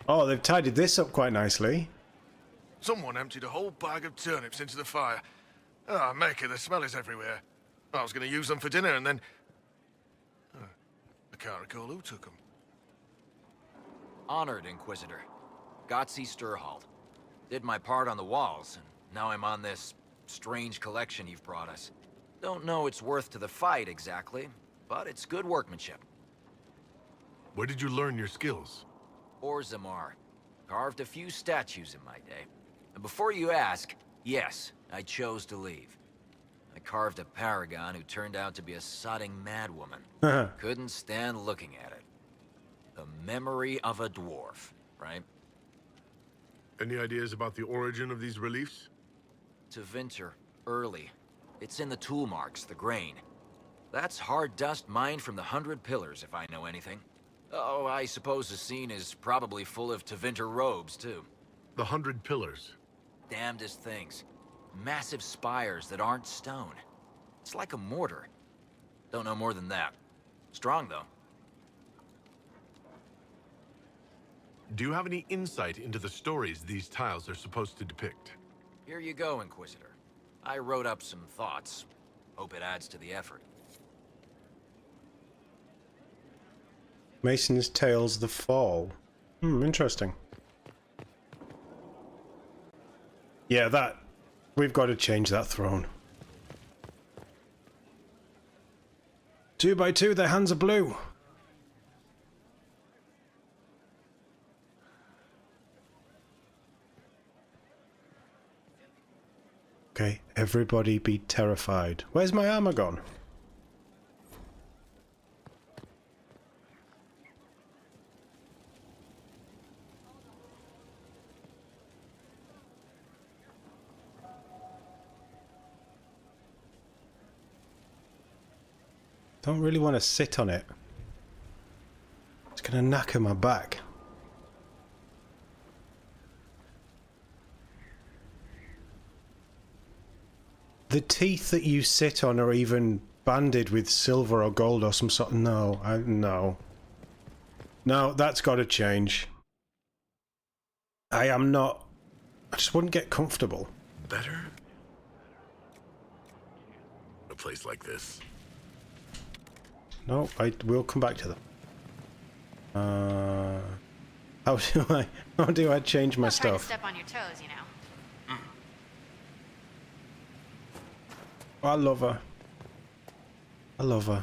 Oh, they've tidied this up quite nicely. Someone emptied a whole bag of turnips into the fire. Ah, Maker, the smell is everywhere. I was going to use them for dinner and then... I can't recall who took them. Honored, Inquisitor. Gotzi Sturhald. Did my part on the walls, and now I'm on this strange collection you've brought us. Don't know its worth to the fight, exactly, but it's good workmanship. Where did you learn your skills? Orzammar. Carved a few statues in my day. And before you ask, yes, I chose to leave. I carved a paragon who turned out to be a sodding madwoman. Couldn't stand looking at it. The memory of a dwarf, right? Any ideas about the origin of these reliefs? To Vinter, early. It's in the tool marks, the grain. That's hard dust mined from the 100 Pillars, if I know anything. Oh, I suppose the scene is probably full of Tevinter robes, too. The 100 Pillars. Damnedest things. Massive spires that aren't stone. It's like a mortar. Don't know more than that. Strong, though. Do you have any insight into the stories these tiles are supposed to depict? Here you go, Inquisitor. I wrote up some thoughts. Hope it adds to the effort. Mason's Tales The Fall. Interesting. Yeah, that... We've got to change that throne. 2 by 2, their hands are blue. Okay, everybody be terrified. Where's my armor gone? Don't really want to sit on it. It's gonna knacker my back. The teeth that you sit on are even banded with silver or gold or some sort of... No, no. No, that's got to change. I am not... I just wouldn't get comfortable. Better? A place like this. No, we'll come back to them. How do I change my Not trying to stuff? step on your toes, you know. I love her. I love her.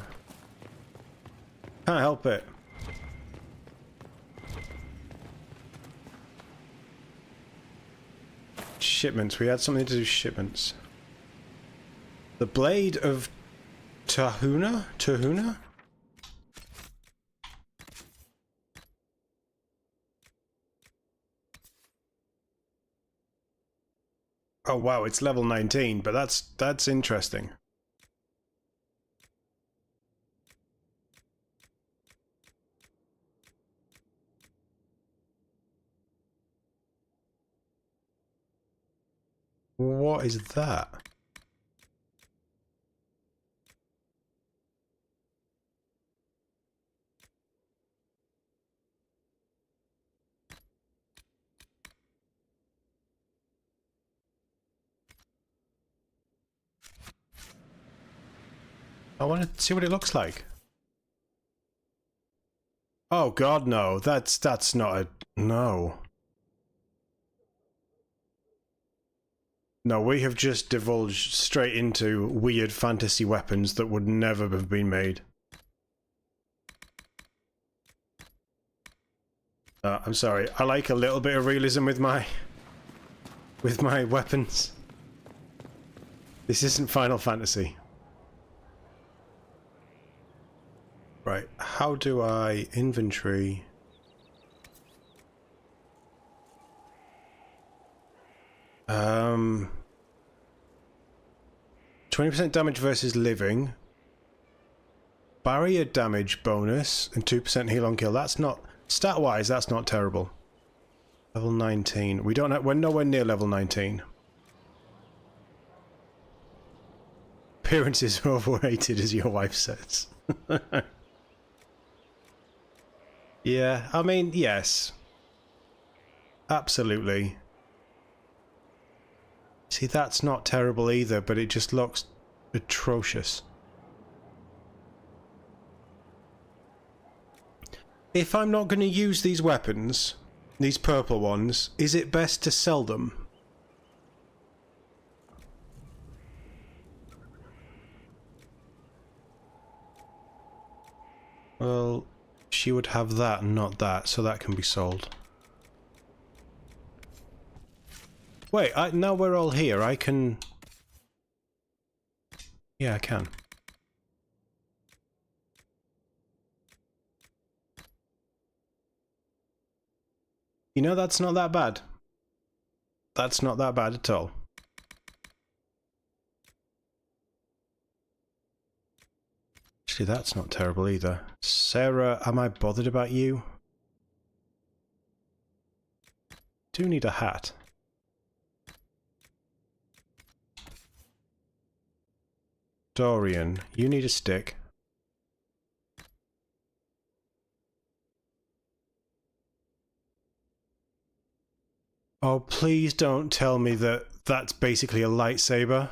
Can't help it. Shipments. We had something to do with shipments. The Blade of Tahuna? Tahuna? Oh wow, it's level 19, but that's interesting. What is that? I want to see what it looks like. Oh god, no. That's not a... No. No, we have just divulged straight into weird fantasy weapons that would never have been made. I'm sorry. I like a little bit of realism with my weapons. This isn't Final Fantasy. Right, how do I inventory? 20% damage versus living. Barrier damage bonus and 2% heal on kill. That's not, stat-wise, that's not terrible. Level 19. We don't have, we're nowhere near level 19. Appearances are overrated, as your wife says. Yeah, I mean, yes. Absolutely. See, that's not terrible either, but it just looks atrocious. If I'm not going to use these weapons, these purple ones, is it best to sell them? Well, she would have that and not that, so that can be sold. Wait, now we're all here, I can... Yeah, I can. You know, that's not that bad. That's not that bad at all. Actually, that's not terrible either. Sarah, am I bothered about you? Do need a hat. Dorian, you need a stick. Oh, please don't tell me that that's basically a lightsaber.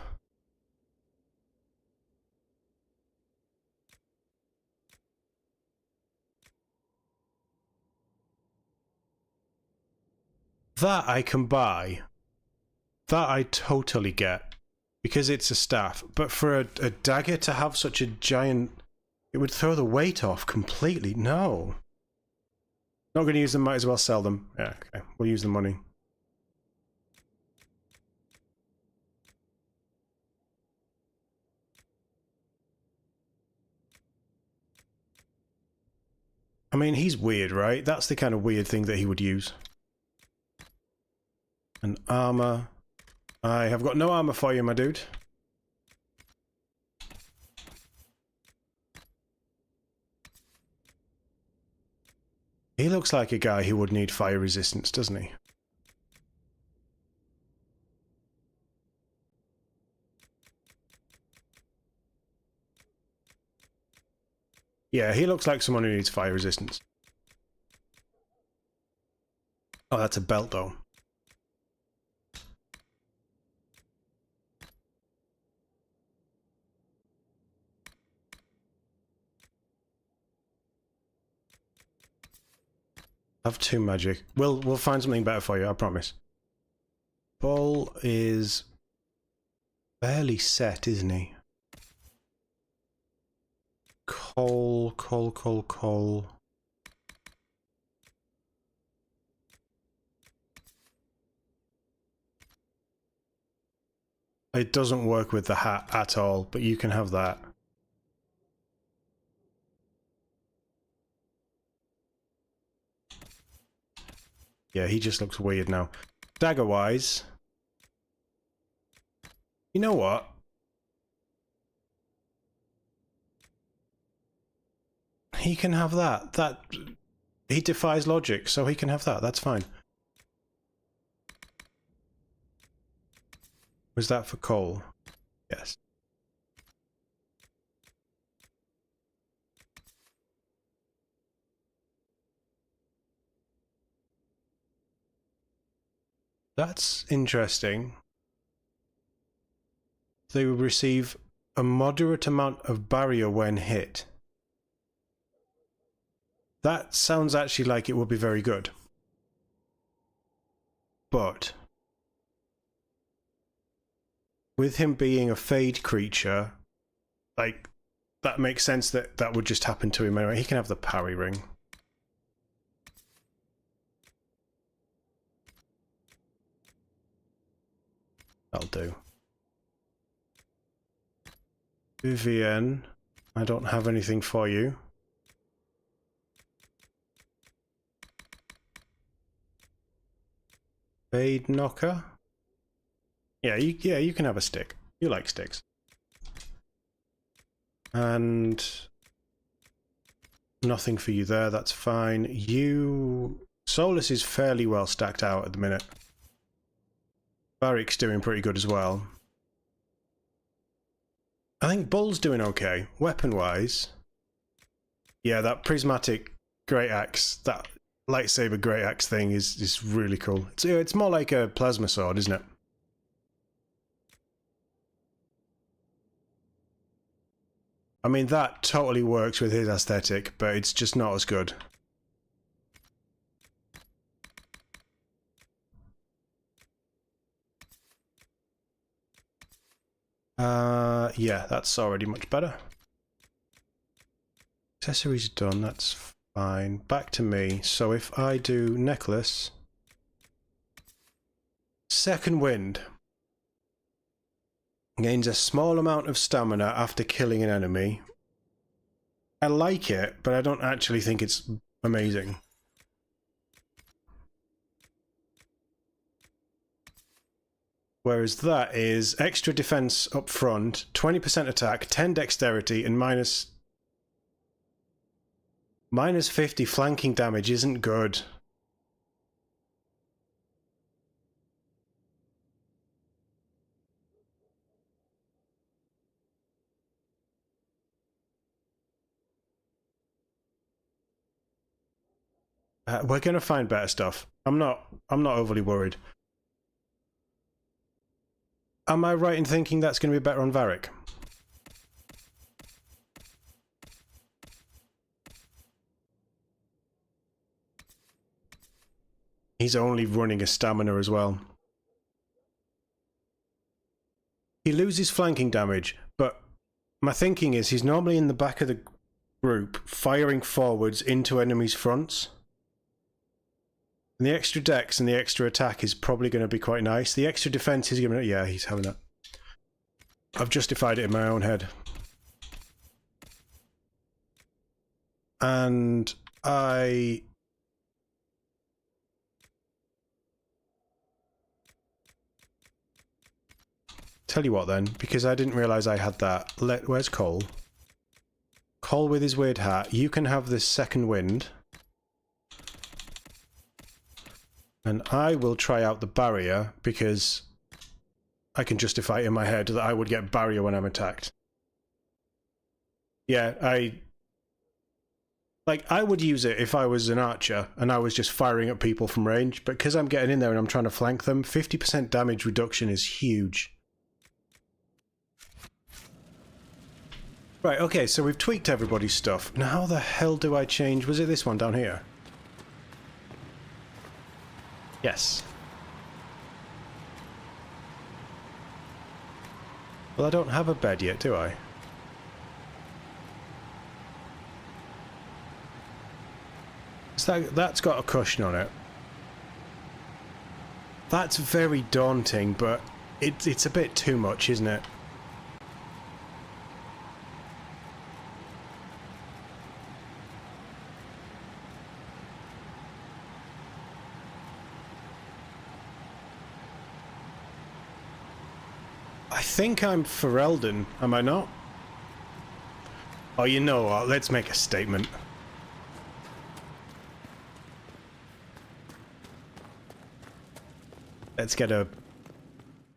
That I can buy. That I totally get. Because it's a staff. But for a dagger to have such a giant... It would throw the weight off completely. No. Not going to use them, might as well sell them. Yeah, okay. We'll use the money. I mean, he's weird, right? That's the kind of weird thing that he would use. An armor. I have got no armor for you, my dude. He looks like a guy who would need fire resistance, doesn't he? Yeah, he looks like someone who needs fire resistance. Oh, that's a belt, though. Have 2 magic. We'll find something better for you, I promise. Bull is fairly set, isn't he? Coal. It doesn't work with the hat at all, but you can have that. Yeah, he just looks weird now. Dagger-wise... You know what? He can have that. He defies logic, so he can have that. That's fine. Was that for Cole? Yes. That's interesting. They will receive a moderate amount of barrier when hit. That sounds actually like it would be very good. But with him being a Fade creature, like, that makes sense that that would just happen to him anyway. He can have the parry ring. That'll do. Vivian, I don't have anything for you. Fade knocker? Yeah, you can have a stick. You like sticks. And nothing for you there, that's fine. Solus is fairly well stacked out at the minute. Varric's doing pretty good as well. I think Bull's doing okay, weapon-wise. Yeah, that prismatic great axe, that lightsaber great axe thing is really cool. It's more like a plasma sword, isn't it? I mean, that totally works with his aesthetic, but it's just not as good. Yeah, that's already much better. Accessories done, that's fine. Back to me. So if I do necklace, second wind gains a small amount of stamina after killing an enemy. I like it, but I don't actually think it's amazing. Whereas that is extra defense up front, 20% attack, 10 dexterity, and minus 50 flanking damage isn't good. We're gonna find better stuff. I'm not overly worried. Am I right in thinking that's going to be better on Varric? He's only running a stamina as well. He loses flanking damage, but my thinking is he's normally in the back of the group, firing forwards into enemies' fronts. And the extra dex and the extra attack is probably going to be quite nice. The extra defense is going to... Yeah, he's having that. I've justified it in my own head. And I... Tell you what then, because I didn't realise I had that. Where's Cole? Cole with his weird hat. You can have this second wind. And I will try out the barrier, because I can justify it in my head that I would get barrier when I'm attacked. Yeah, I would use it if I was an archer and I was just firing at people from range, but because I'm getting in there and I'm trying to flank them, 50% damage reduction is huge. Right, okay, so we've tweaked everybody's stuff. Now how the hell do I change? Was it this one down here? Yes. Well, I don't have a bed yet, do I? That's got a cushion on it. That's very daunting, but it's a bit too much, isn't it? I think I'm Ferelden, am I not? Oh, you know what? Let's make a statement. Let's get a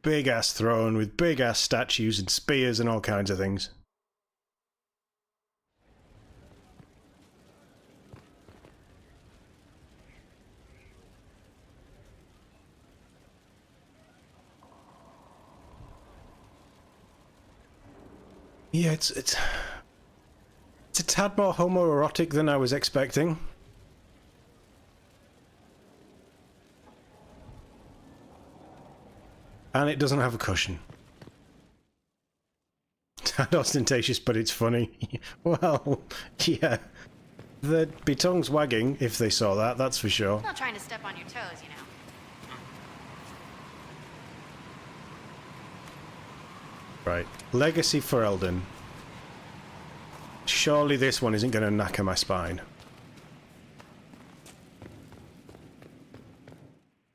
big-ass throne with big-ass statues and spears and all kinds of things. Yeah, it's a tad more homoerotic than I was expecting. And it doesn't have a cushion. Tad ostentatious, but it's funny. Well, yeah. They'd be tongues wagging if they saw that, that's for sure. Not trying to step on your toes, you know. Right. Legacy Ferelden. Surely this one isn't going to knacker my spine.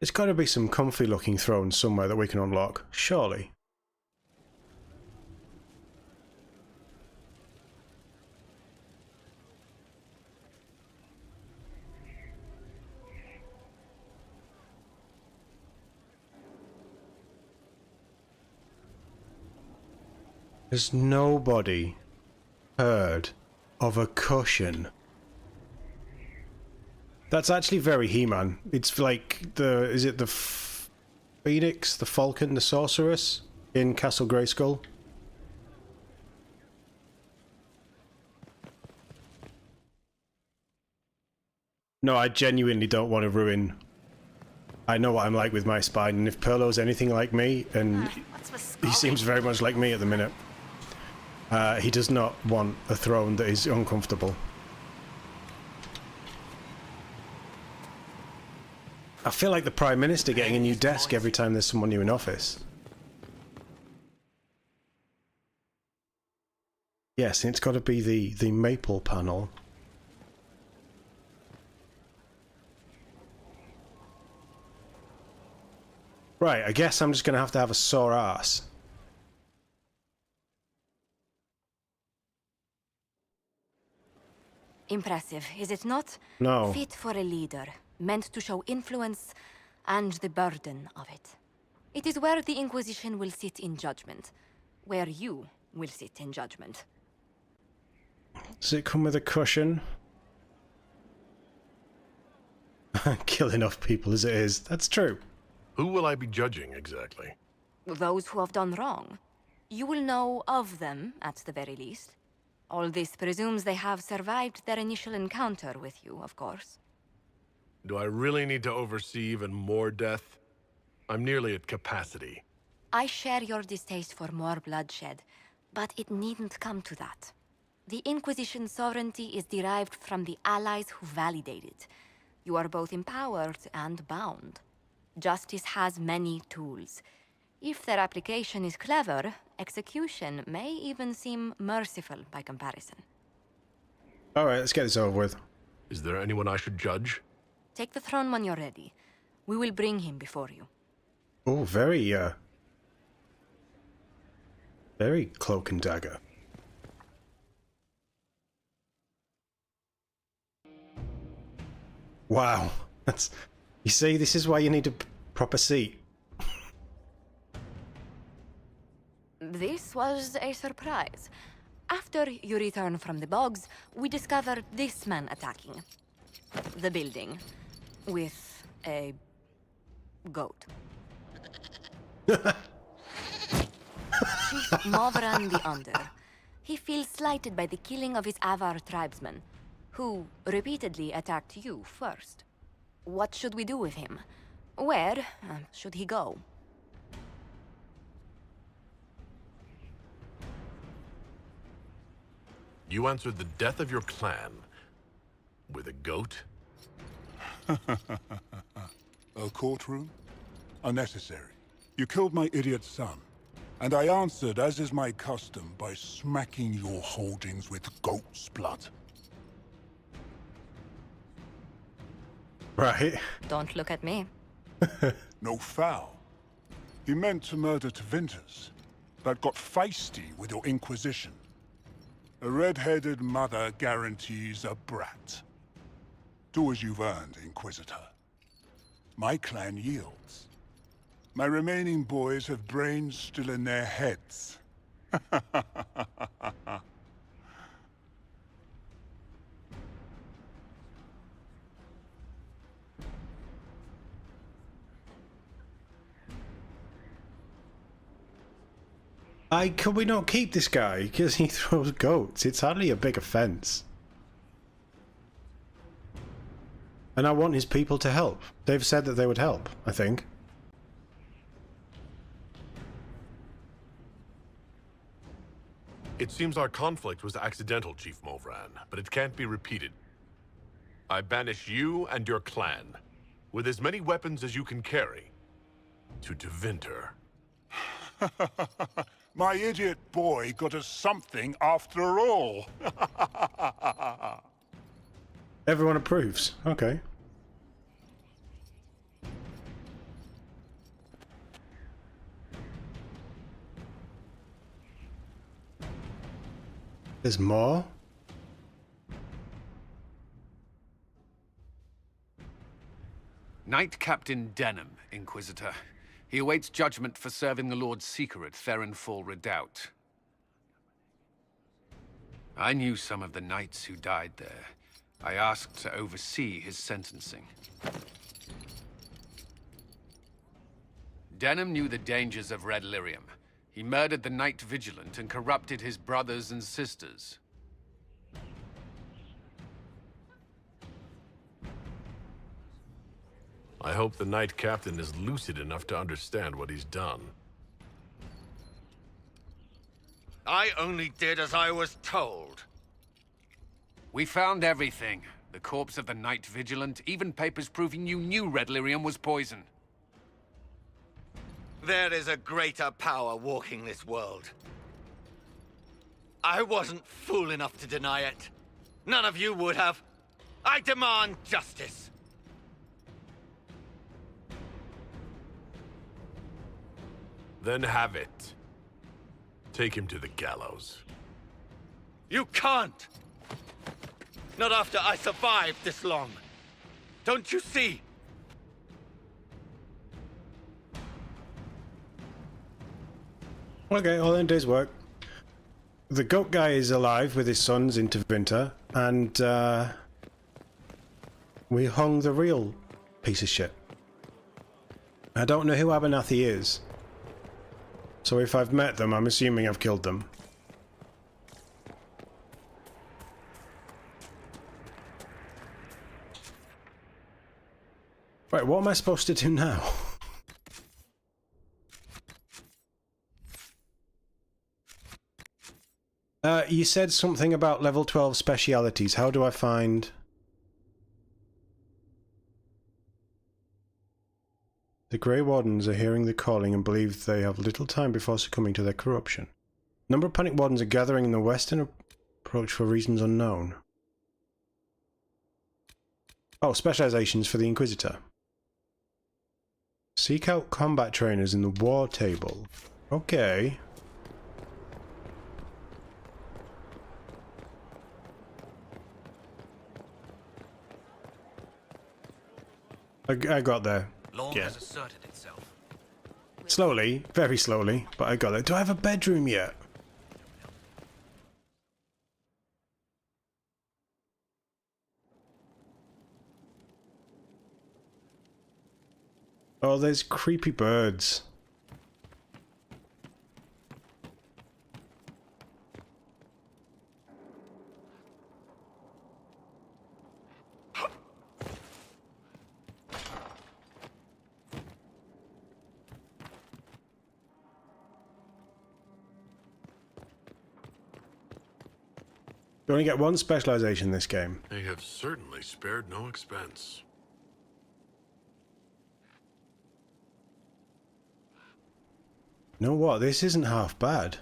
There's got to be some comfy looking thrones somewhere that we can unlock. Surely. Has nobody heard of a cushion? That's actually very He-Man. It's like the... is it the Phoenix, the Falcon, the Sorceress in Castle Grayskull? No, I genuinely don't want to ruin... I know what I'm like with my spine, and if Perlo's anything like me, and he seems very much like me at the minute, he does not want a throne that is uncomfortable. I feel like the Prime Minister getting a new desk every time there's someone new in office. Yes, and it's got to be the maple panel. Right, I guess I'm just going to have a sore ass. Impressive, is it not? No. Fit for a leader, meant to show influence and the burden of it. It is where the Inquisition will sit in judgment, where you will sit in judgment. Does it come with a cushion? Kill enough people as it is. That's true. Who will I be judging exactly? Those who have done wrong. You will know of them, at the very least. All this presumes they have survived their initial encounter with you, of course. Do I really need to oversee even more death? I'm nearly at capacity. I share your distaste for more bloodshed, but it needn't come to that. The Inquisition's sovereignty is derived from the allies who validate it. You are both empowered and bound. Justice has many tools. If their application is clever, execution may even seem merciful by comparison. Alright, let's get this over with. Is there anyone I should judge? Take the throne when you're ready. We will bring him before you. Oh, very cloak and dagger. Wow. That's... You see, this is why you need a proper seat. This was a surprise. After you return from the bogs, we discovered this man attacking the building with a goat. Chief Movran the Under. He feels slighted by the killing of his Avar tribesmen, who repeatedly attacked you first. What should we do with him? Where should he go? You answered the death of your clan with a goat? A courtroom? Unnecessary. You killed my idiot son, and I answered, as is my custom, by smacking your holdings with goat's blood. Right. Don't look at me. No foul. He meant to murder Tevinters. that got feisty with your Inquisition. A red-headed mother guarantees a brat. Do as you've earned, Inquisitor. My clan yields. My remaining boys have brains still in their heads. Could we not keep this guy because he throws goats? It's hardly a big offense. And I want his people to help. They've said that they would help, I think. It seems our conflict was accidental, Chief Movran, but it can't be repeated. I banish you and your clan, with as many weapons as you can carry, to Tevinter. My idiot boy got us something after all. Everyone approves. Okay. There's more? Knight Captain Denham, Inquisitor. He awaits judgment for serving the Lord Seeker at Ferrenfall Redoubt. I knew some of the knights who died there. I asked to oversee his sentencing. Denham knew the dangers of Red Lyrium. He murdered the Knight Vigilant and corrupted his brothers and sisters. I hope the Knight Captain is lucid enough to understand what he's done. I only did as I was told. We found everything. The corpse of the Knight Vigilant, even papers proving you knew Red Lyrium was poison. There is a greater power walking this world. I wasn't fool enough to deny it. None of you would have. I demand justice. Then have it. Take him to the gallows. You can't! Not after I survived this long. Don't you see? Okay, all in day's work. The goat guy is alive with his sons in Tevinter, and we hung the real piece of shit. I don't know who Abernathy is, so if I've met them, I'm assuming I've killed them. Right, what am I supposed to do now? You said something about level 12 specialities. How do I find... The Grey Wardens are hearing the calling and believe they have little time before succumbing to their corruption. A number of panic wardens are gathering in the western approach for reasons unknown. Oh, specializations for the Inquisitor. Seek out combat trainers in the war table. Okay. I got there. Law Yeah. has asserted itself. Slowly, very slowly, but I got there. Do I have a bedroom yet? Oh, there's creepy birds. You only get one specialization in this game. They have certainly spared no expense. You know what? This isn't half bad.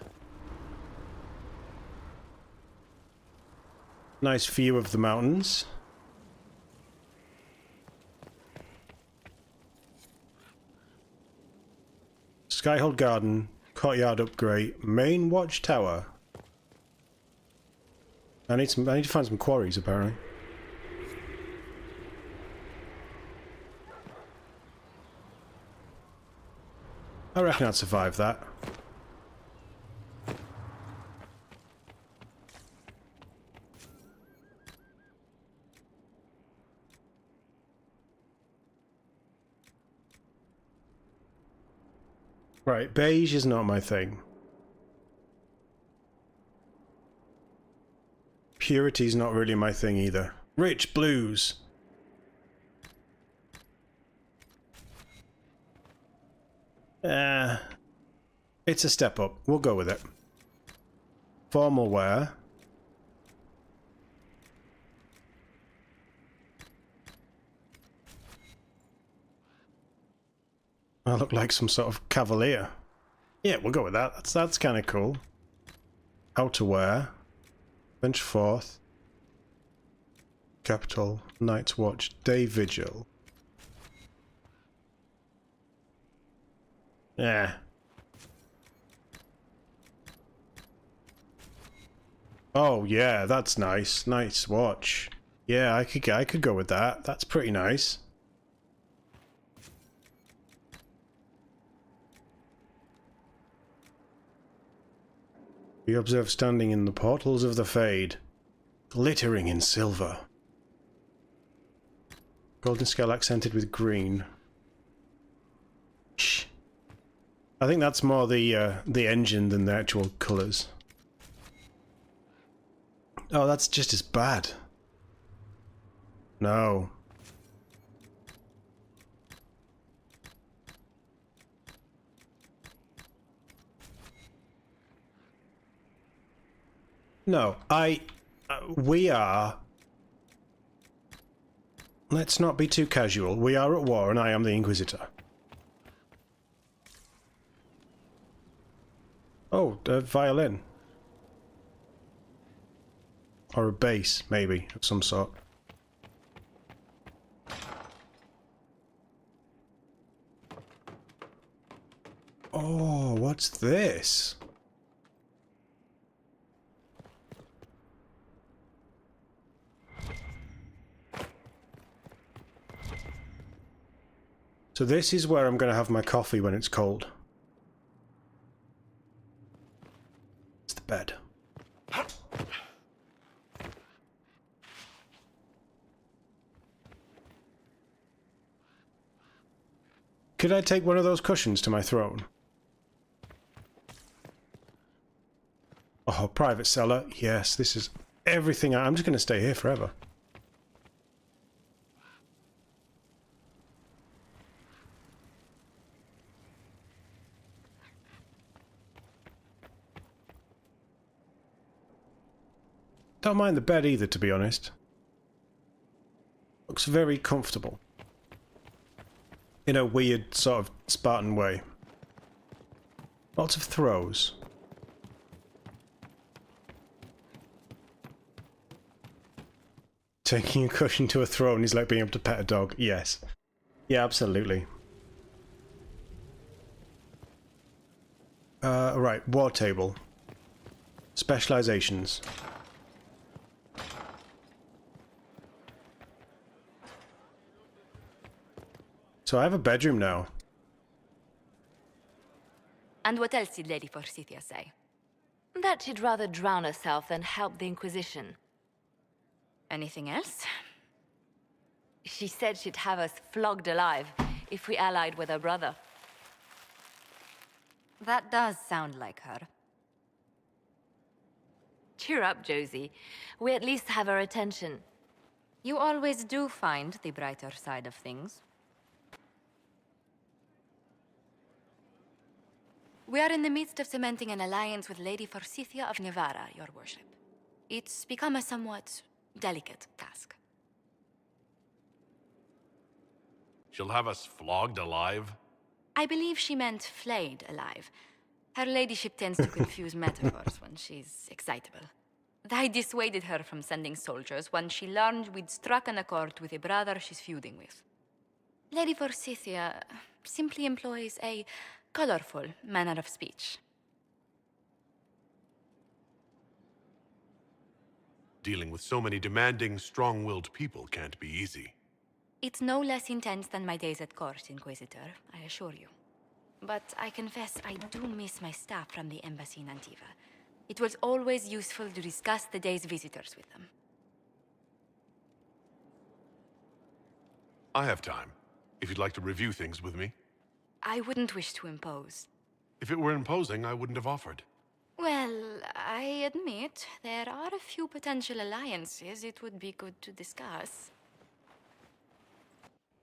Nice view of the mountains. Skyhold Garden, Courtyard upgrade. Main watchtower. I need to find some quarries, apparently. I reckon I'd survive that. Right, beige is not my thing. Purity's not really my thing either. Rich blues. It's a step up. We'll go with it. Formal wear. I look like some sort of cavalier. Yeah, we'll go with that. That's kind of cool. Outerwear. Bench forth. Capital. Night's watch. Day vigil. Yeah. Oh yeah, that's nice. Night's watch. Yeah, I could go with that. That's pretty nice. We observe standing in the portals of the Fade, glittering in silver. Golden scale accented with green. Shh. I think that's more the engine than the actual colours. Oh, that's just as bad. No. No, we are... Let's not be too casual. We are at war and I am the Inquisitor. Oh, a violin. Or a bass, maybe, of some sort. Oh, what's this? So this is where I'm going to have my coffee when it's cold. It's the bed. Could I take one of those cushions to my throne? Oh, private cellar. Yes, this is everything. I'm just going to stay here forever. Don't mind the bed either, to be honest. Looks very comfortable. In a weird, sort of Spartan way. Lots of throws. Taking a cushion to a throne is like being able to pet a dog. Yes. Yeah, absolutely. Right, war table. Specializations. So I have a bedroom now. And what else did Lady Forsythia say? That she'd rather drown herself than help the Inquisition. Anything else? She said she'd have us flogged alive if we allied with her brother. That does sound like her. Cheer up, Josie. We at least have her attention. You always do find the brighter side of things. We are in the midst of cementing an alliance with Lady Forsythia of Navarra, your worship. It's become a somewhat delicate task. She'll have us flogged alive? I believe she meant flayed alive. Her ladyship tends to confuse metaphors when she's excitable. I dissuaded her from sending soldiers when she learned we'd struck an accord with a brother she's feuding with. Lady Forsythia simply employs a colorful manner of speech. Dealing with so many demanding, strong-willed people can't be easy. It's no less intense than my days at court, Inquisitor, I assure you. But I confess I do miss my staff from the embassy in Antiva. It was always useful to discuss the day's visitors with them. I have time, if you'd like to review things with me. I wouldn't wish to impose. If it were imposing, I wouldn't have offered. Well, I admit there are a few potential alliances it would be good to discuss.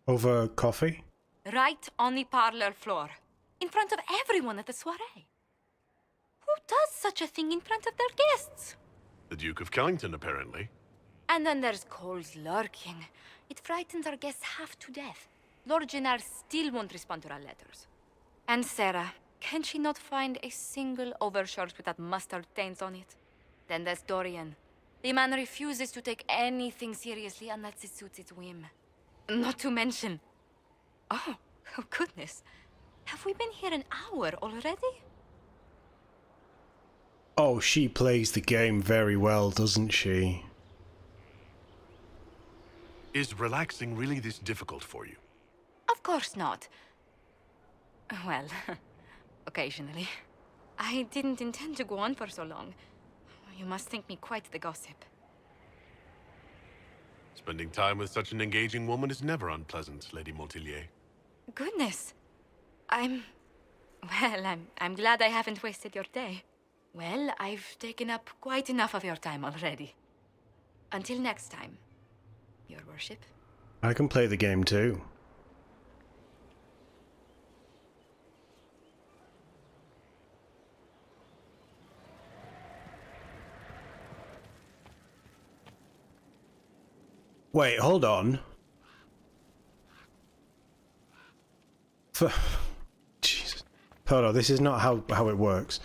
Over coffee? Right on the parlor floor, in front of everyone at the soiree. Who does such a thing in front of their guests? The Duke of Kellington, apparently. And then there's Cole's lurking. It frightens our guests half to death. Lord Gennard still won't respond to our letters. And Sarah, can she not find a single overshirt without mustard stains on it? Then there's Dorian. The man refuses to take anything seriously unless it suits its whim. Not to mention... Oh goodness. Have we been here an hour already? Oh, she plays the game very well, doesn't she? Is relaxing really this difficult for you? Of course not. Well, occasionally. I didn't intend to go on for so long. You must think me quite the gossip. Spending time with such an engaging woman is never unpleasant, Lady Montilyet. Goodness. I'm glad I haven't wasted your day. Well, I've taken up quite enough of your time already. Until next time, Your Worship. I can play the game too. Wait, hold on. Jesus. Hold on, this is not how it works.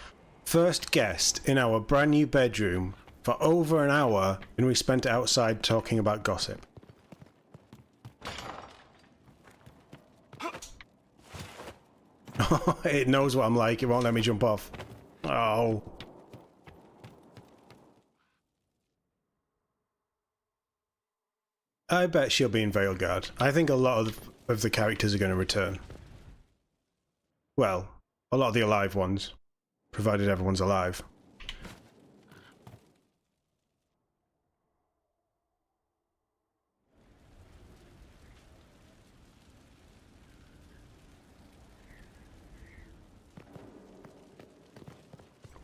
First guest in our brand new bedroom for over an hour, and we spent it outside talking about gossip. It knows what I'm like, it won't let me jump off. Oh. I bet she'll be in Veilguard. I think a lot of the characters are going to return. Well, a lot of the alive ones. Provided everyone's alive.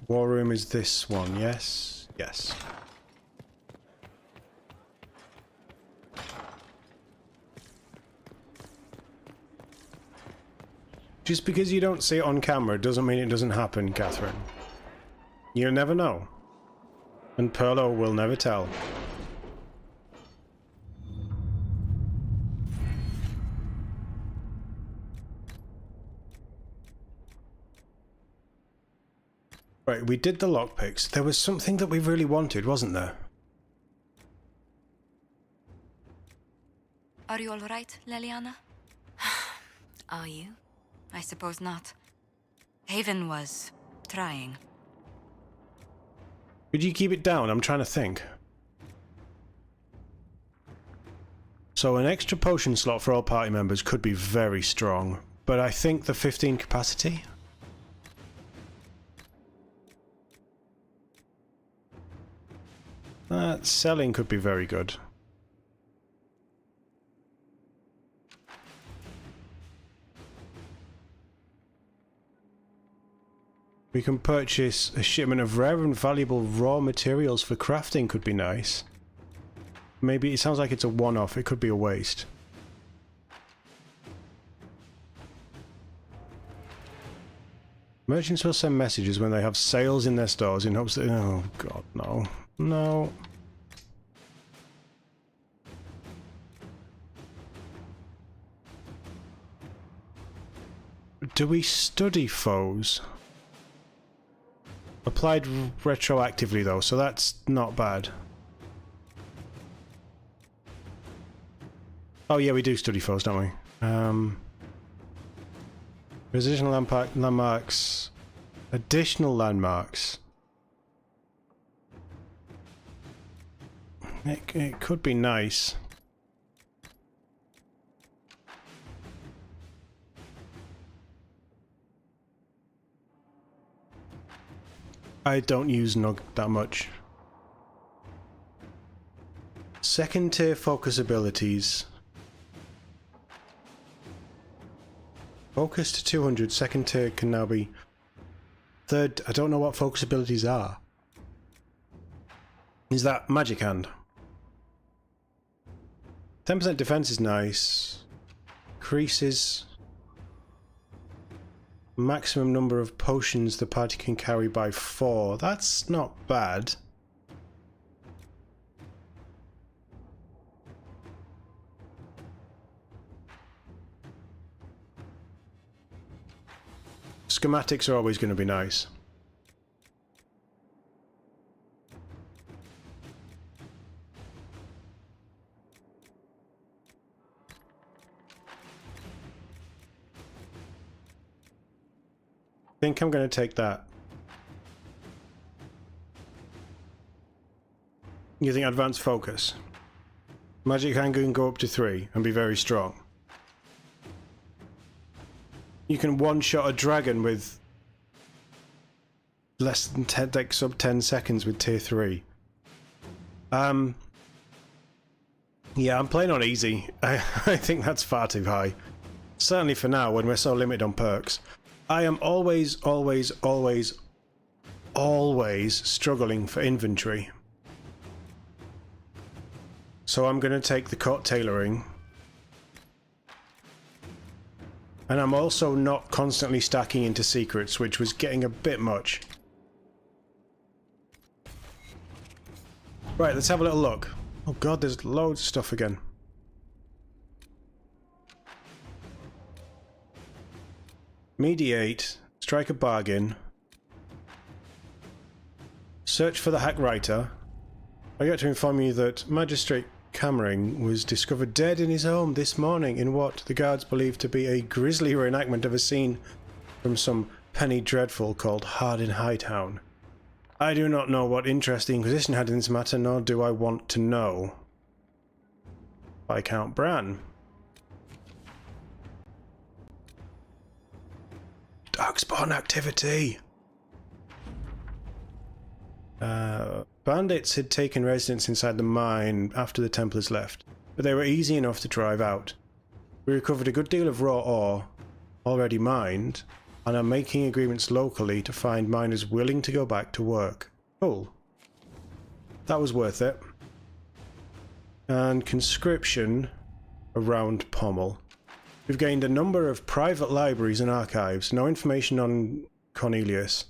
War room is this one, yes? Yes. Just because you don't see it on camera doesn't mean it doesn't happen, Catherine. You'll never know. And Perlo will never tell. Right, we did the lockpicks. There was something that we really wanted, wasn't there? Are you all right, Leliana? Are you? I suppose not. Haven was trying. Could you keep it down? I'm trying to think. So an extra potion slot for all party members could be very strong, but I think the 15 capacity? Selling could be very good. We can purchase a shipment of rare and valuable raw materials for crafting could be nice. Maybe it sounds like it's a one-off, it could be a waste. Merchants will send messages when they have sales in their stores in hopes that... Oh god, no. No. Do we study foes? Applied retroactively though, so that's not bad. Oh yeah, we do study foes, don't we? Additional landmarks. Additional landmarks. It could be nice. I don't use Nog that much. Second tier focus abilities. Focus to 200, second tier can now be third. I don't know what focus abilities are. Is that Magic Hand? 10% defense is nice. Increases maximum number of potions the party can carry by 4. That's not bad. Schematics are always going to be nice. I think I'm going to take that. Using advanced focus. Magic hand can go up to 3 and be very strong. You can one-shot a dragon with less than 10, like sub 10 seconds with tier 3. Yeah, I'm playing on easy. I think that's far too high. Certainly for now, when we're so limited on perks. I am always struggling for inventory. So I'm going to take the coat tailoring. And I'm also not constantly stacking into secrets, which was getting a bit much. Right, let's have a little look. Oh god, there's loads of stuff again. Mediate, strike a bargain, search for the hack writer. I get to inform you that Magistrate Cammering was discovered dead in his home this morning in what the guards believe to be a grisly reenactment of a scene from some penny dreadful called Hard in Hightown. I do not know what interest the Inquisition had in this matter, nor do I want to know. Viscount Bran. Darkspawn activity! Bandits had taken residence inside the mine after the Templars left, but they were easy enough to drive out. We recovered a good deal of raw ore, already mined, and are making agreements locally to find miners willing to go back to work. Cool. That was worth it. And conscription around Pommel. We've gained a number of private libraries and archives. No information on Cornelius.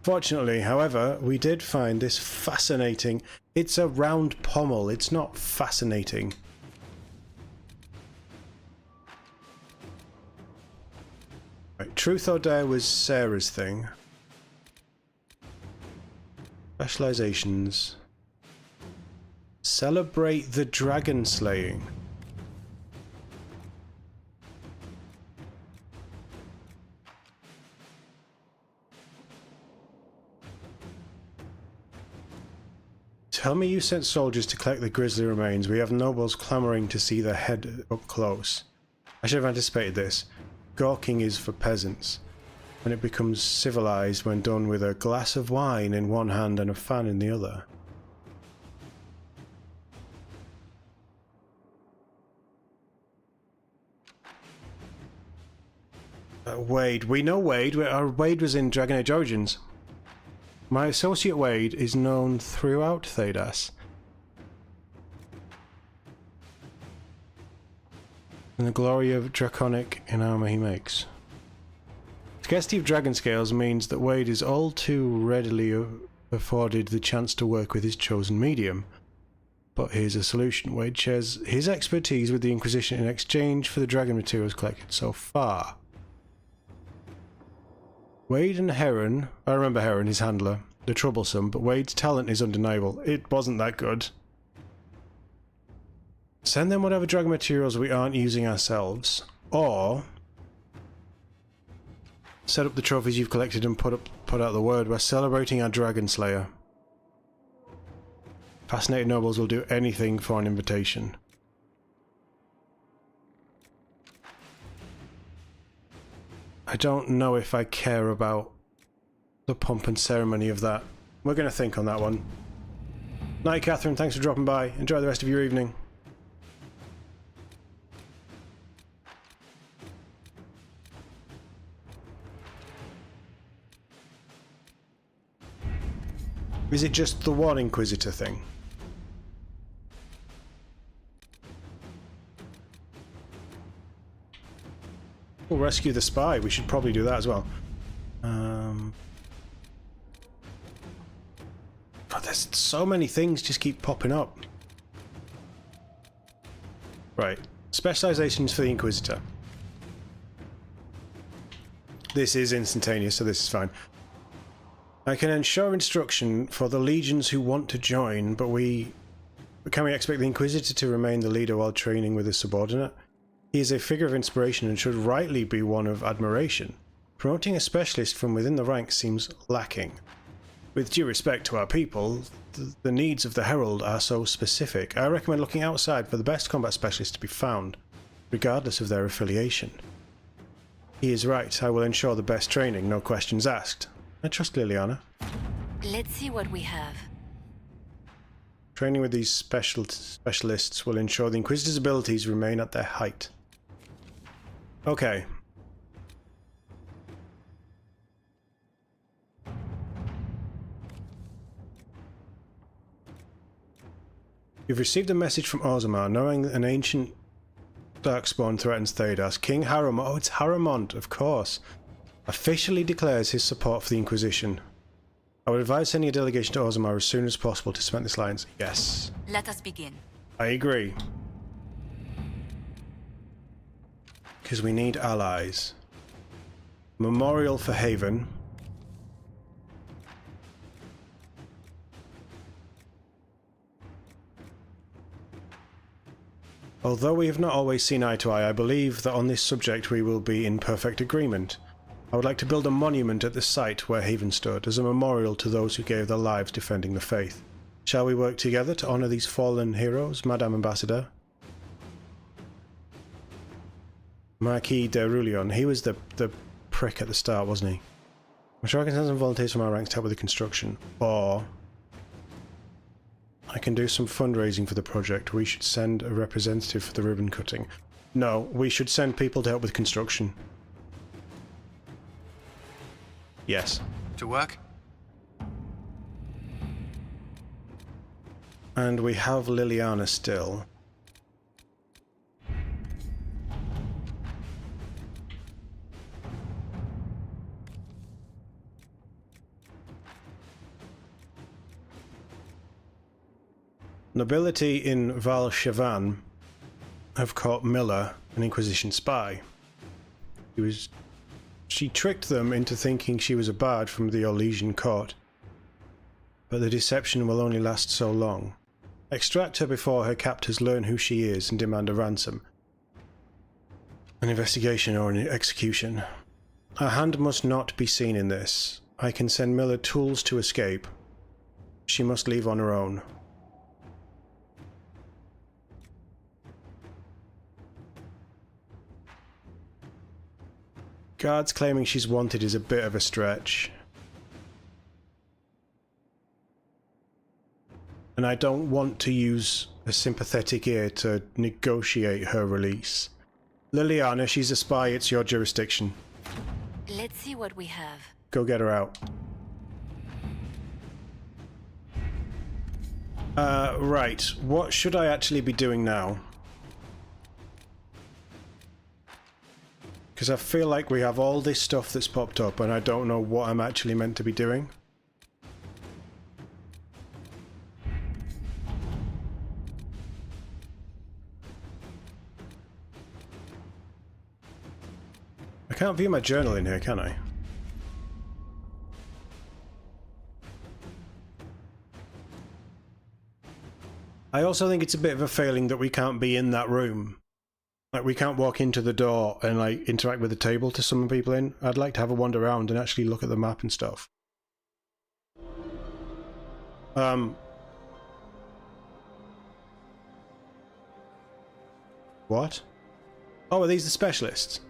Fortunately, however, we did find this fascinating... It's a round pommel, it's not fascinating. Right, Truth or Dare was Sarah's thing. Specializations. Celebrate the dragon slaying. Tell me you sent soldiers to collect the grisly remains. We have nobles clamouring to see their head up close. I should have anticipated this. Gawking is for peasants, and it becomes civilized when done with a glass of wine in one hand and a fan in the other. Wade. We know Wade. Wade was in Dragon Age Origins. My associate Wade is known throughout Thedas. And the glory of draconic in armor he makes. Scarcity of dragon scales means that Wade is all too readily afforded the chance to work with his chosen medium. But here's a solution. Wade shares his expertise with the Inquisition in exchange for the dragon materials collected so far. Wade and Heron, I remember Heron, his handler, they're troublesome, but Wade's talent is undeniable. It wasn't that good. Send them whatever dragon materials we aren't using ourselves, or set up the trophies you've collected and put out the word. We're celebrating our Dragon Slayer. Fascinated nobles will do anything for an invitation. I don't know if I care about the pomp and ceremony of that. We're going to think on that one. Night, Catherine. Thanks for dropping by. Enjoy the rest of your evening. Is it just the one Inquisitor thing? We'll rescue the spy. We should probably do that as well. God, there's so many things just keep popping up. Right. Specializations for the Inquisitor. This is instantaneous, so this is fine. I can ensure instruction for the legions who want to join, but can we expect the Inquisitor to remain the leader while training with his subordinate? He is a figure of inspiration and should rightly be one of admiration. Promoting a specialist from within the ranks seems lacking. With due respect to our people, the needs of the Herald are so specific. I recommend looking outside for the best combat specialist to be found, regardless of their affiliation. He is right. I will ensure the best training, no questions asked. I trust Liliana. Let's see what we have. Training with these specialists will ensure the Inquisitor's abilities remain at their height. Okay. You've received a message from Orzammar, knowing that an ancient darkspawn threatens Thedas. King Haramond, oh, it's Haramond, of course, officially declares his support for the Inquisition. I would advise sending a delegation to Orzammar as soon as possible to cement this alliance. Yes. Let us begin. I agree. Because we need allies. Memorial for Haven. Although we have not always seen eye to eye, I believe that on this subject we will be in perfect agreement. I would like to build a monument at the site where Haven stood, as a memorial to those who gave their lives defending the faith. Shall we work together to honour these fallen heroes, Madame Ambassador? Marquis de Roulion, he was the prick at the start, wasn't he? I'm sure I can send some volunteers from our ranks to help with the construction. Or I can do some fundraising for the project. We should send a representative for the ribbon cutting. No, we should send people to help with construction. Yes. To work? And we have Liliana still. Nobility in Val Chevan have caught Miller, an Inquisition spy. She tricked them into thinking she was a bard from the Orlesian court, but the deception will only last so long. Extract her before her captors learn who she is and demand a ransom. An investigation or an execution. Her hand must not be seen in this. I can send Miller tools to escape. She must leave on her own. Guards claiming she's wanted is a bit of a stretch. And I don't want to use a sympathetic ear to negotiate her release. Liliana, she's a spy, it's your jurisdiction. Let's see what we have. Go get her out. Right. What should I actually be doing now? Because I feel like we have all this stuff that's popped up and I don't know what I'm actually meant to be doing. I can't view my journal in here, can I? I also think it's a bit of a failing that we can't be in that room. Like, we can't walk into the door and, like, interact with the table to summon people in. I'd like to have a wander around and actually look at the map and stuff. What? Oh, are these the specialists?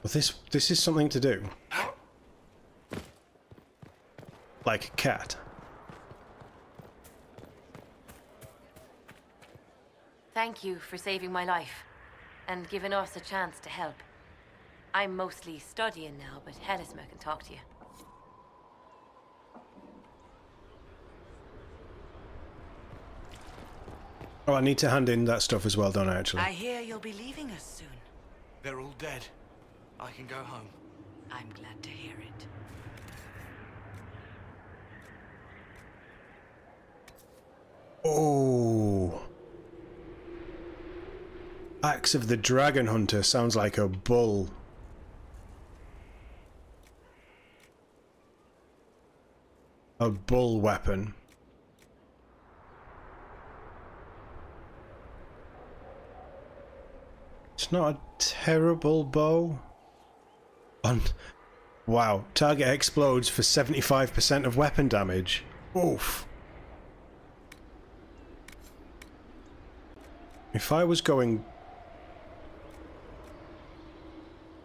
Well, this is something to do. Like a cat. Thank you for saving my life, and giving us a chance to help. I'm mostly studying now, but Hellisma can talk to you. Oh, I need to hand in that stuff as well, don't I, actually? I hear you'll be leaving us soon. They're all dead. I can go home. I'm glad to hear it. Oh. Axe of the Dragon Hunter sounds like a bull. A bull weapon. It's not a terrible bow. Wow, target explodes for 75% of weapon damage. Oof. If I was going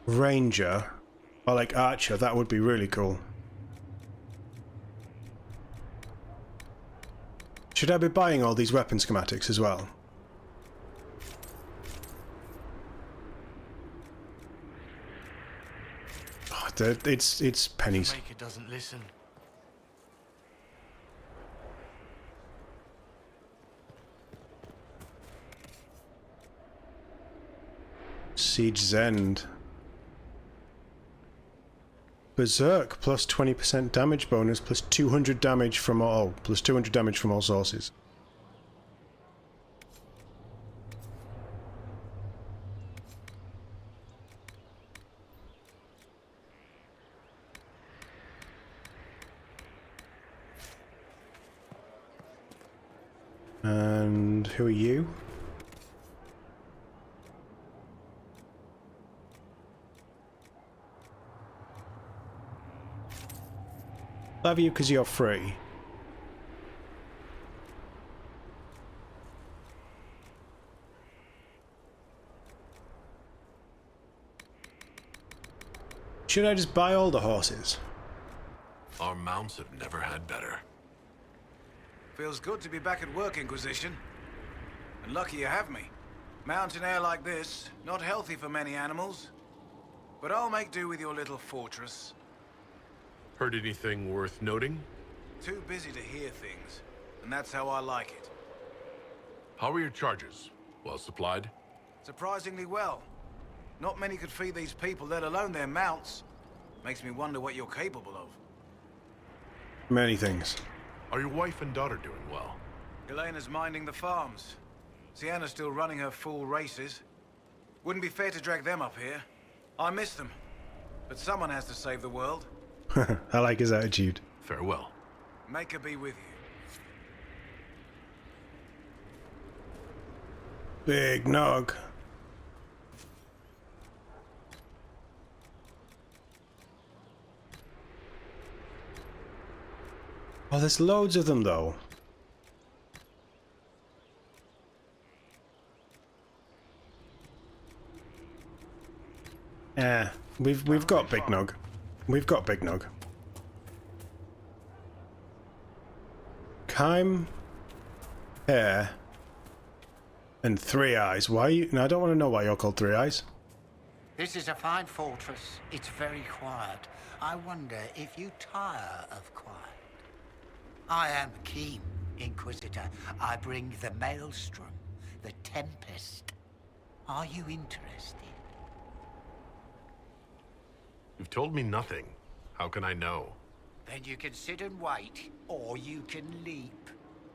ranger or like archer, that would be really cool. Should I be buying all these weapon schematics as well? Oh, it's pennies. The Maker doesn't listen. Siege's End. Berserk plus 20% damage bonus plus 200 damage from all plus 200 damage from all sources. And who are you? Love you because you're free. Should I just buy all the horses? Our mounts have never had better. Feels good to be back at work, Inquisition. And lucky you have me. Mountain air like this, not healthy for many animals. But I'll make do with your little fortress. Heard anything worth noting? Too busy to hear things, and that's how I like it. How are your charges? Well supplied? Surprisingly well. Not many could feed these people, let alone their mounts. Makes me wonder what you're capable of. Many things. Are your wife and daughter doing well? Elena's minding the farms. Sienna's still running her full races. Wouldn't be fair to drag them up here. I miss them. But someone has to save the world. I like his attitude. Farewell. Make her be with you. Big nog. Oh, there's loads of them though. We've got Big Nog. We've got Big Nog. Kime, Hair, and Three Eyes. Why you? No, I don't want to know why you're called Three Eyes. This is a fine fortress. It's very quiet. I wonder if you tire of quiet. I am keen, Inquisitor. I bring the Maelstrom, the Tempest. Are you interested? You've told me nothing. How can I know? Then you can sit and wait, or you can leap.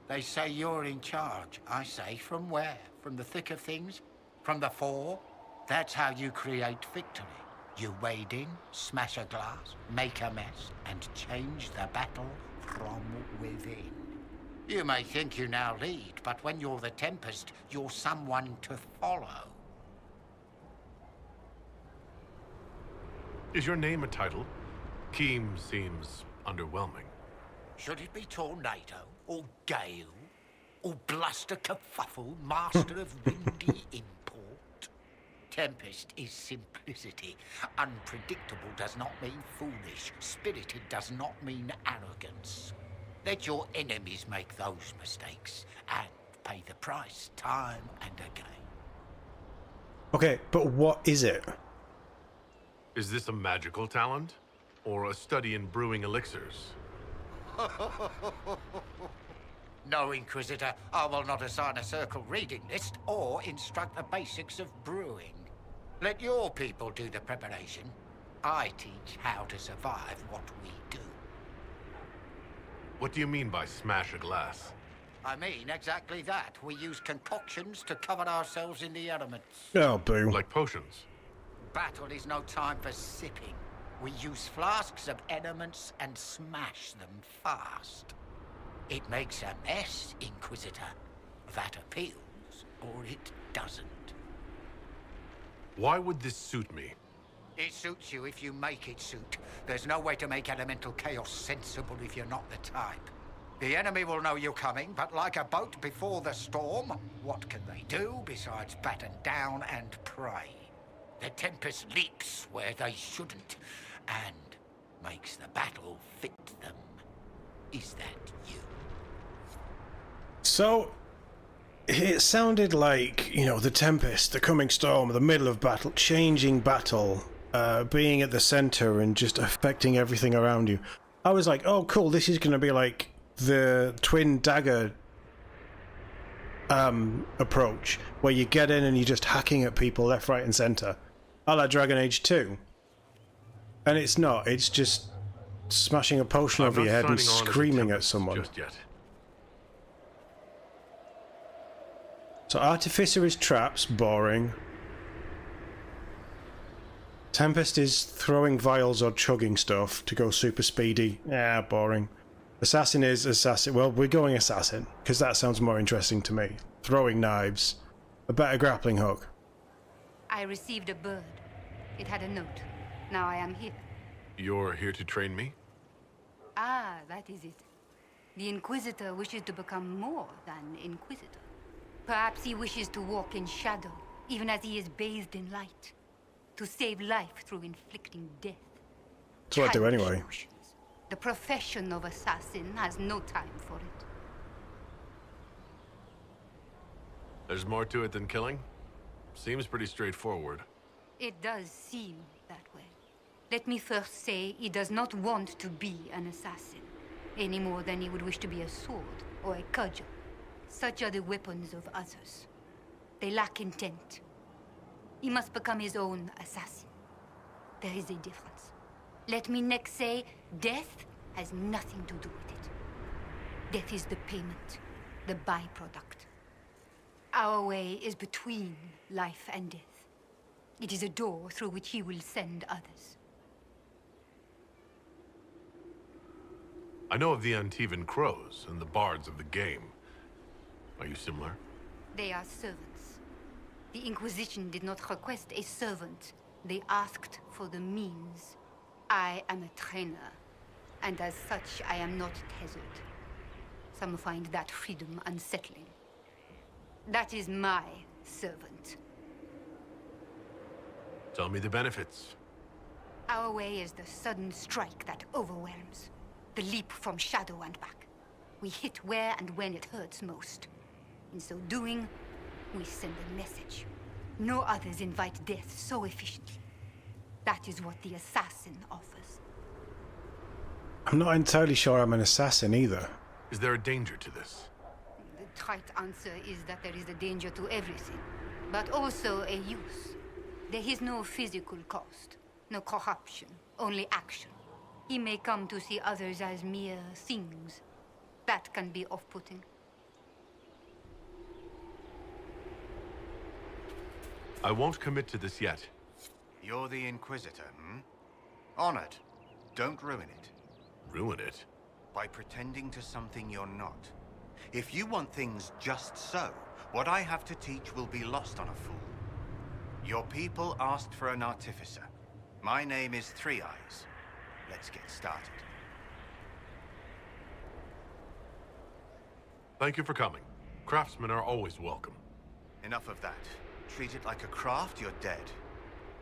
They say you're in charge. I say, from where? From the thick of things? From the fore? That's how you create victory. You wade in, smash a glass, make a mess, and change the battle from within. You may think you now lead, but when you're the Tempest, you're someone to follow. Is your name a title? Keem seems underwhelming. Should it be Tornado, or Gale, or Bluster Kerfuffle, master of windy import? Tempest is simplicity. Unpredictable does not mean foolish. Spirited does not mean arrogance. Let your enemies make those mistakes, and pay the price time and again. Okay, but what is it? Is this a magical talent? Or a study in brewing elixirs? No, Inquisitor, I will not assign a circle reading list or instruct the basics of brewing. Let your people do the preparation. I teach how to survive what we do. What do you mean by smash a glass? I mean exactly that. We use concoctions to cover ourselves in the elements. Oh, boo. Like potions? Battle is no time for sipping. We use flasks of elements and smash them fast. It makes a mess, Inquisitor. That appeals, or it doesn't. Why would this suit me? It suits you if you make it suit. There's no way to make elemental chaos sensible if you're not the type. The enemy will know you're coming, but like a boat before the storm, what can they do besides batten down and pray? The Tempest leaps where they shouldn't, and makes the battle fit them. Is that you? So, it sounded like, you know, the Tempest, the coming storm, the middle of battle, changing battle, being at the center and just affecting everything around you. I was like, oh cool, this is going to be like the twin dagger approach, where you get in and you're just hacking at people left, right and center. I like Dragon Age 2. And it's not, it's just smashing a potion over your head and screaming at someone. Just yet. So Artificer is traps, boring. Tempest is throwing vials or chugging stuff to go super speedy. Yeah, boring. Assassin is assassin. Well, we're going assassin, because that sounds more interesting to me. Throwing knives. A better grappling hook. I received a bird. It had a note. Now I am here. You're here to train me? Ah, that is it. The Inquisitor wishes to become more than Inquisitor. Perhaps he wishes to walk in shadow, even as he is bathed in light. To save life through inflicting death. That's what I do anyway. The profession of assassin has no time for it. There's more to it than killing? Seems pretty straightforward. It does seem that way. Let me first say he does not want to be an assassin, any more than he would wish to be a sword or a cudgel. Such are the weapons of others. They lack intent. He must become his own assassin. There is a difference. Let me next say, death has nothing to do with it. Death is the payment, the byproduct. Our way is between life and death. It is a door through which he will send others. I know of the Antivan Crows and the bards of the game. Are you similar? They are servants. The Inquisition did not request a servant. They asked for the means. I am a trainer, and as such, I am not tethered. Some find that freedom unsettling. That is my servant. Tell me the benefits. Our way is the sudden strike that overwhelms. The leap from shadow and back. We hit where and when it hurts most. In so doing, we send a message. No others invite death so efficiently. That is what the assassin offers. I'm not entirely sure I'm an assassin either. Is there a danger to this? The trite answer is that there is a danger to everything, but also a use. There is no physical cost, no corruption, only action. He may come to see others as mere things. That can be off-putting. I won't commit to this yet. You're the Inquisitor, hmm? Honored. Don't ruin it. Ruin it? By pretending to something you're not. If you want things just so, what I have to teach will be lost on a fool. Your people asked for an artificer. My name is Three Eyes. let's get started. Thank you for coming. Craftsmen are always welcome. Enough of that. Treat it like a craft, you're dead.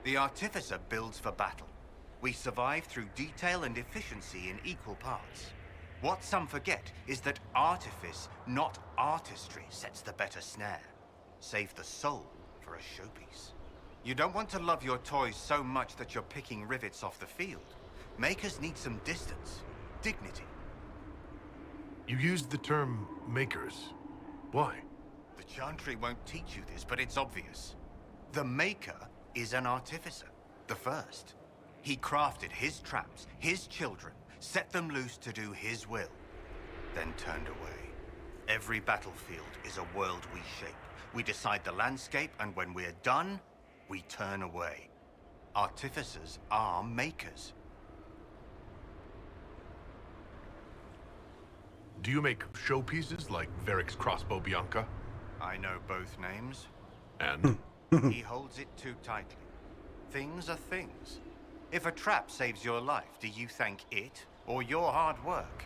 The Artificer builds for battle. We survive through detail and efficiency in equal parts. What some forget is that artifice, not artistry, sets the better snare. Save the soul for a showpiece. You don't want to love your toys so much that you're picking rivets off the field. Makers need some distance, dignity. You used the term makers. Why? The Chantry won't teach you this, but it's obvious. The Maker is an artificer, the first. He crafted his traps, his children, set them loose to do his will, then turned away. Every battlefield is a world we shape. We decide the landscape, and when we're done, we turn away. Artificers are makers. Do you make showpieces like Varric's crossbow Bianca? I know both names. And? He holds it too tightly. Things are things. If a trap saves your life, do you thank it or your hard work?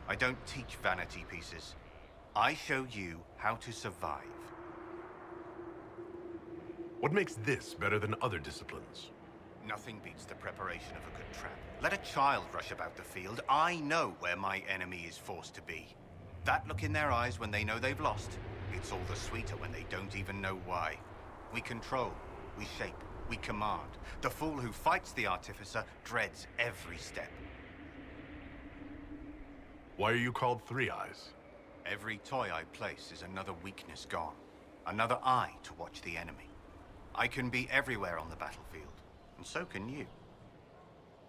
I don't teach vanity pieces. I show you how to survive. What makes this better than other disciplines? Nothing beats the preparation of a good trap. Let a child rush about the field. I know where my enemy is forced to be. That look in their eyes when they know they've lost, it's all the sweeter when they don't even know why. We control, we shape, we command. The fool who fights the Artificer dreads every step. Why are you called Three Eyes? Every toy I place is another weakness gone. Another eye to watch the enemy. I can be everywhere on the battlefield, and so can you.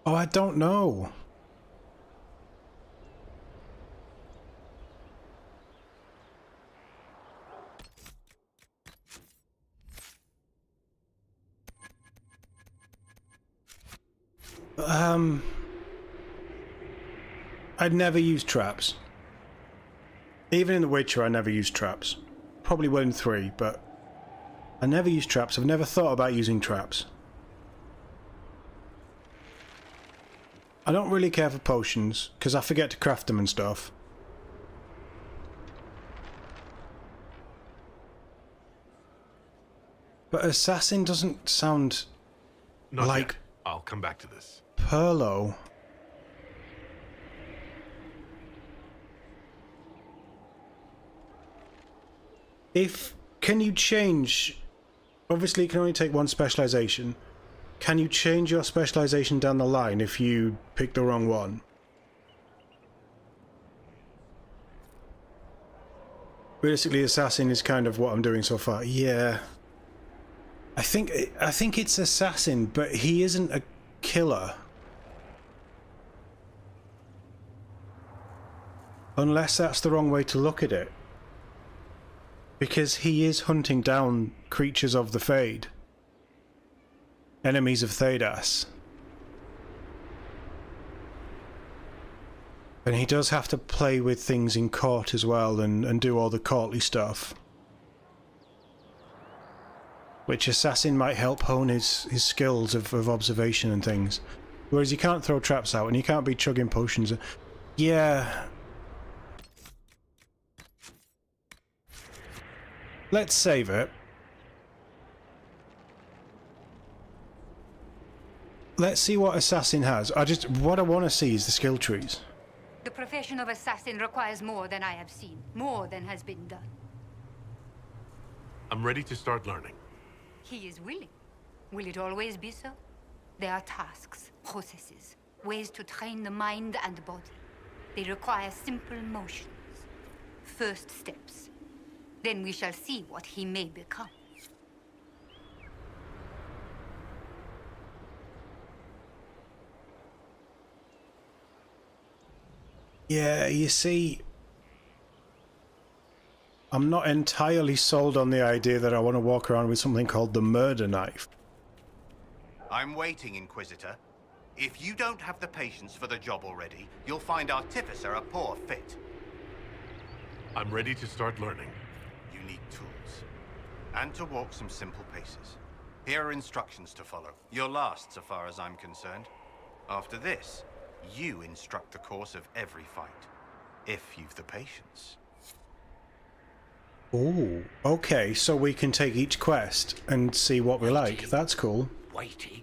Oh, I don't know. I'd never used traps. Even in The Witcher, I never used traps. Probably will in 3, but I never used traps. I've never thought about using traps. I don't really care for potions, because I forget to craft them and stuff. But assassin doesn't sound Not like yet. I'll come back to this. Perlo. Can you change... Obviously you can only take one specialization. Can you change your specialization down the line if you pick the wrong one? Realistically, assassin is kind of what I'm doing so far. Yeah. I think it's assassin, but he isn't a killer. Unless that's the wrong way to look at it. Because he is hunting down creatures of the Fade. Enemies of Thedas. And he does have to play with things in court as well and do all the courtly stuff. Which assassin might help hone his skills of observation and things. Whereas you can't throw traps out and you can't be chugging potions. Yeah. Let's save it. Let's see what assassin has. What I want to see is the skill trees. The profession of assassin requires more than I have seen, more than has been done. I'm ready to start learning. He is willing. Will it always be so? There are tasks, processes, ways to train the mind and body. They require simple motions. First steps. Then we shall see what he may become. Yeah, you see, I'm not entirely sold on the idea that I want to walk around with something called the murder knife. I'm waiting, Inquisitor. If you don't have the patience for the job already, you'll find Artificer a poor fit. I'm ready to start learning. You need tools. And to walk some simple paces. Here are instructions to follow. You're last, so far as I'm concerned. After this, You instruct the course of every fight, if you've the patience. Oh, okay, so we can take each quest and see what we like. That's cool. Waiting.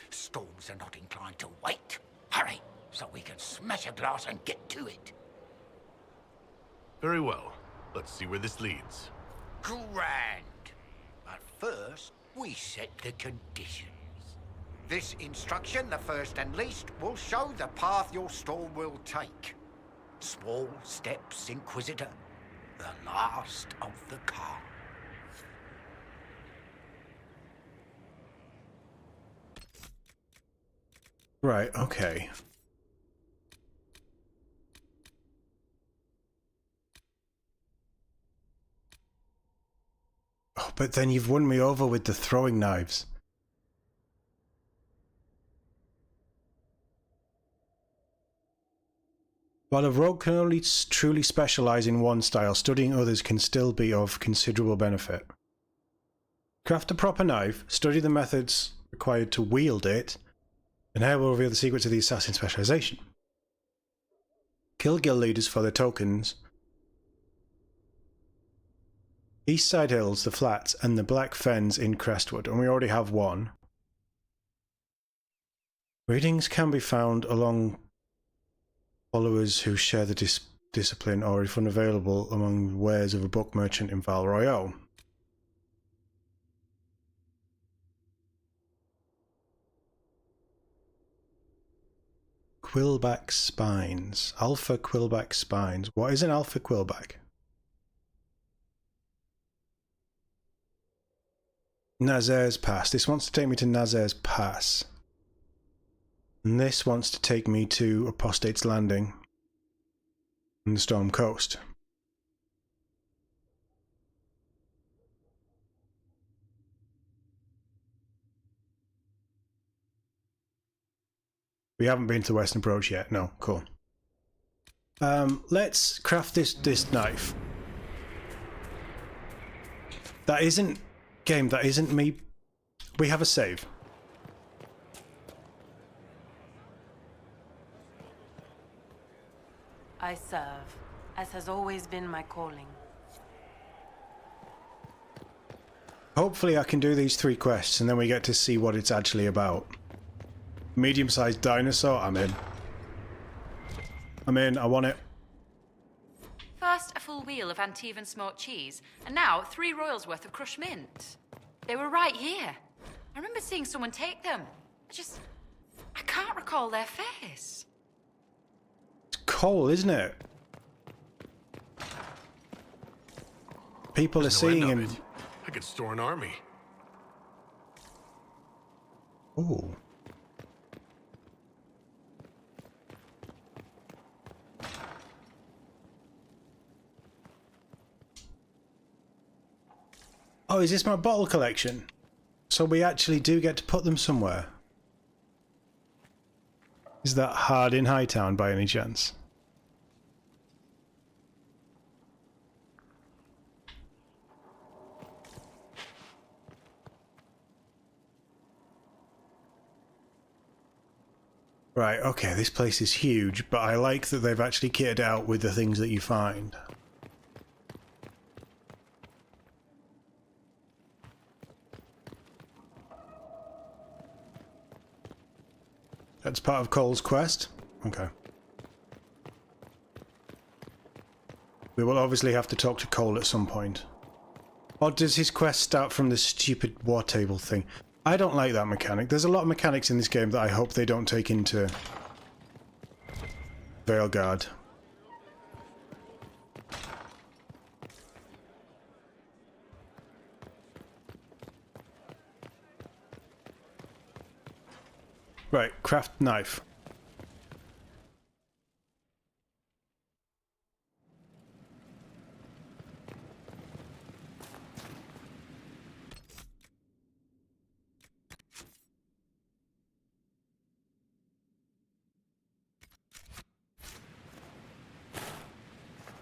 Storms are not inclined to wait. Hurry, so we can smash a glass and get to it. Very well. Let's see where this leads. Grand. But first, we set the conditions. This instruction, the first and least, will show the path your storm will take. Small steps, Inquisitor. The last of the calm. Right, okay. Oh, but then you've won me over with the throwing knives. While a rogue can only truly specialize in one style, studying others can still be of considerable benefit. Craft a proper knife, study the methods required to wield it, and I will reveal the secrets of the assassin specialization. Kill guild leaders for their tokens. East Side Hills, the Flats, and the Black Fens in Crestwood, and we already have one. Readings can be found along followers who share the discipline, or if unavailable, among the wares of a book merchant in Val Royale. Quillback Spines. Alpha Quillback Spines. What is an Alpha Quillback? Nazar's Pass. This wants to take me to Nazar's Pass. And this wants to take me to Apostate's Landing on the Storm Coast. We haven't been to the Western Approach yet. No, cool. Let's craft this knife. That isn't... Game, that isn't me. We have a save. I serve, as has always been my calling. Hopefully I can do these 3 quests and then we get to see what it's actually about. Medium-sized dinosaur, I'm in. I'm in, I want it. First, a full wheel of Antivan smoked cheese, and now 3 royals worth of crushed mint. They were right here. I remember seeing someone take them. I can't recall their face. It's coal, isn't it? People are There's no seeing end him. of it. I could store an army. Ooh. Oh, is this my bottle collection? So we actually do get to put them somewhere. Is that hard in Hightown by any chance? Right, okay, this place is huge, but I like that they've actually kitted out with the things that you find. That's part of Cole's quest? Okay. We will obviously have to talk to Cole at some point. Or does his quest start from this stupid war table thing? I don't like that mechanic. There's a lot of mechanics in this game that I hope they don't take into Veilguard. Right, craft knife.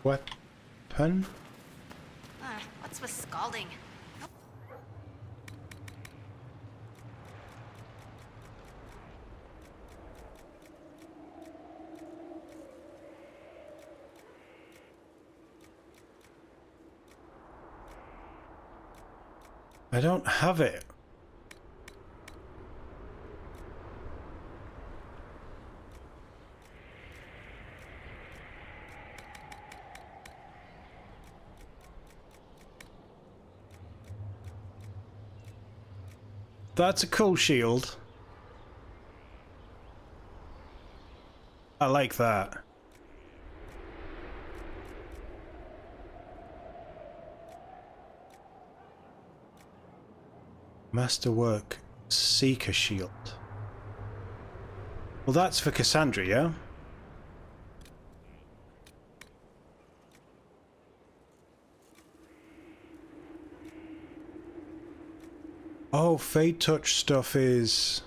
Weapon? What's with scalding? I don't have it. That's a cool shield. I like that. Masterwork Seeker Shield. Well, that's for Cassandra, yeah? Oh, Fade Touch stuff is...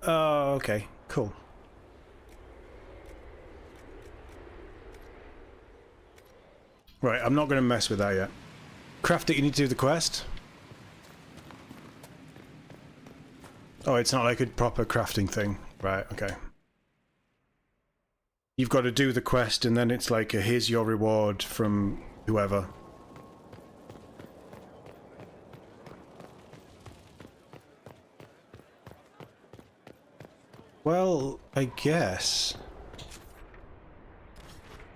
Oh, okay, cool. Right, I'm not going to mess with that yet. Craft it, you need to do the quest? Oh, it's not like a proper crafting thing. Right, okay. You've got to do the quest and then it's like a here's your reward from whoever. Well, I guess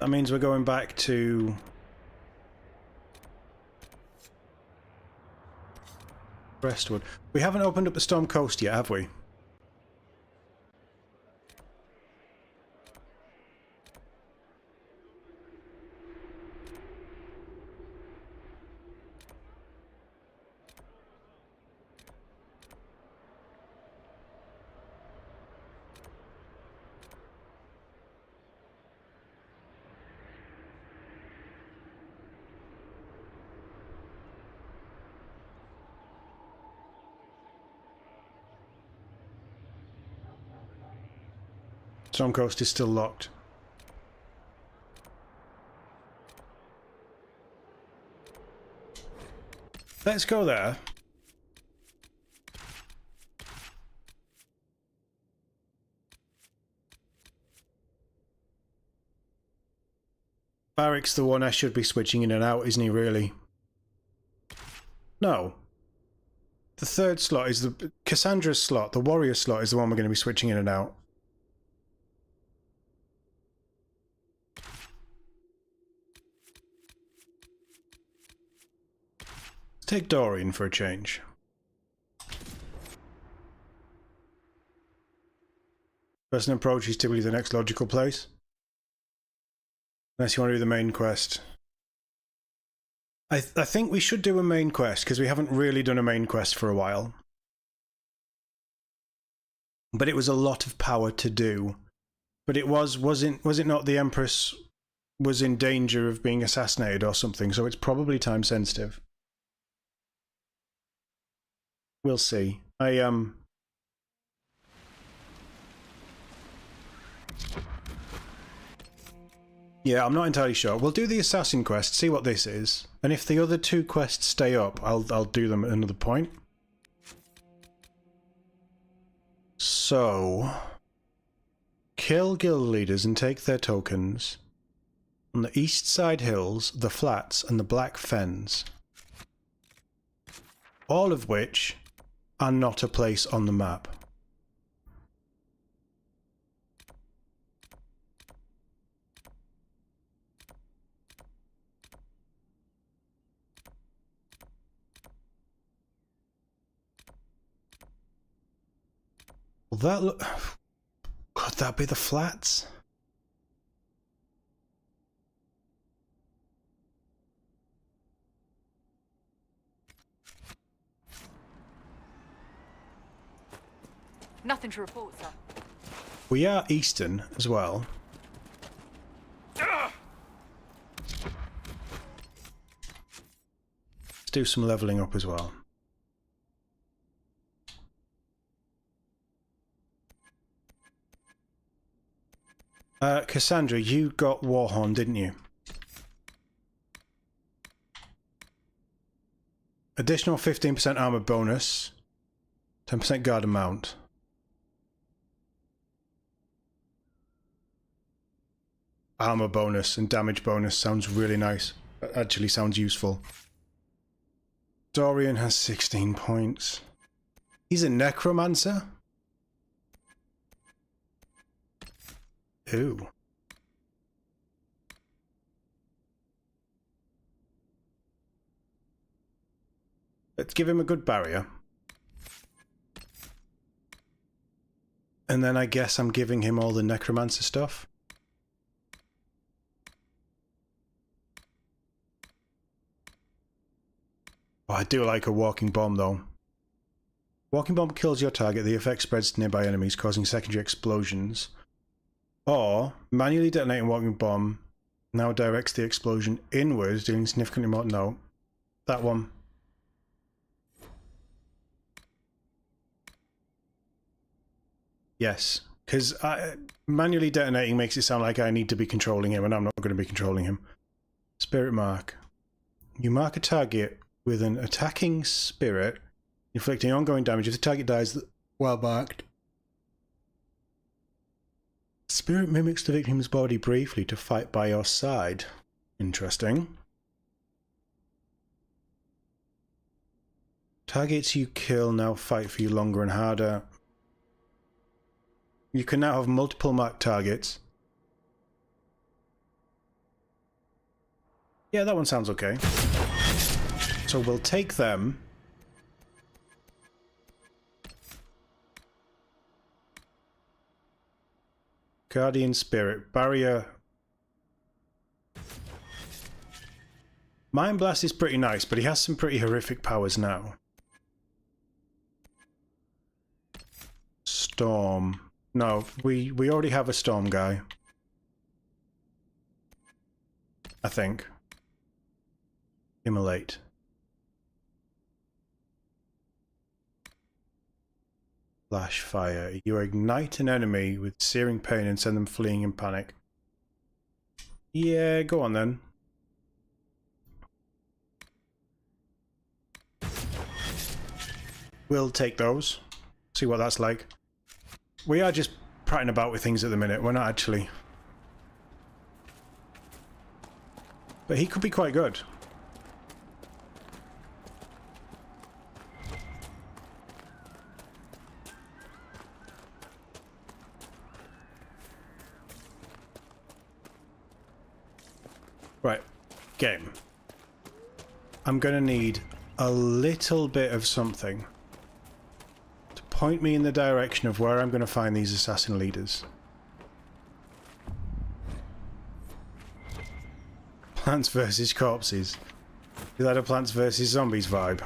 that means we're going back to Westwood. We haven't opened up the Storm Coast yet, have we? Storm Coast is still locked. Let's go there. Barrick's the one I should be switching in and out, isn't he, really? No. The third slot is the... Cassandra's slot, the warrior slot, is the one we're going to be switching in and out. Take Dorian for a change. Person approach is typically the next logical place. Unless you want to do the main quest. I think we should do a main quest, because we haven't really done a main quest for a while. But it was a lot of power to do. But it was it not the Empress was in danger of being assassinated or something, so it's probably time sensitive. We'll see. Yeah, I'm not entirely sure. We'll do the assassin quest, see what this is, and if the other two quests stay up, I'll do them at another point. So, kill guild leaders and take their tokens on the east side hills, the flats, and the Black Fens. All of which are not a place on the map. Will that look... Could that be the flats? Nothing to report, sir. We are eastern as well. Let's do some leveling up as well. Cassandra, you got Warhorn, didn't you? Additional 15% armor bonus. 10% guard amount. Armor bonus and damage bonus sounds really nice. That actually sounds useful. Dorian has 16 points. He's a necromancer? Ooh. Let's give him a good barrier. And then I guess I'm giving him all the necromancer stuff. Oh, I do like a walking bomb though. Walking bomb kills your target. The effect spreads to nearby enemies, causing secondary explosions. Or manually detonating walking bomb now directs the explosion inwards, dealing significantly more. No, that one. Yes, because manually detonating makes it sound like I need to be controlling him, and I'm not going to be controlling him. Spirit mark. You mark a target with an attacking spirit, inflicting ongoing damage if the target dies while marked. Spirit mimics the victim's body briefly to fight by your side. Interesting. Targets you kill now fight for you longer and harder. You can now have multiple marked targets. Yeah, that one sounds okay. So we'll take them. Guardian Spirit. Barrier. Mind Blast is pretty nice, but he has some pretty horrific powers now. Storm. No, we already have a storm guy. I think. Immolate. Flash fire. You ignite an enemy with searing pain and send them fleeing in panic. Yeah, go on then. We'll take those. See what that's like. We are just prattling about with things at the minute. We're not actually. But he could be quite good. Right. Game. I'm going to need a little bit of something to point me in the direction of where I'm going to find these assassin leaders. Plants versus corpses. Is that a Plants versus Zombies vibe?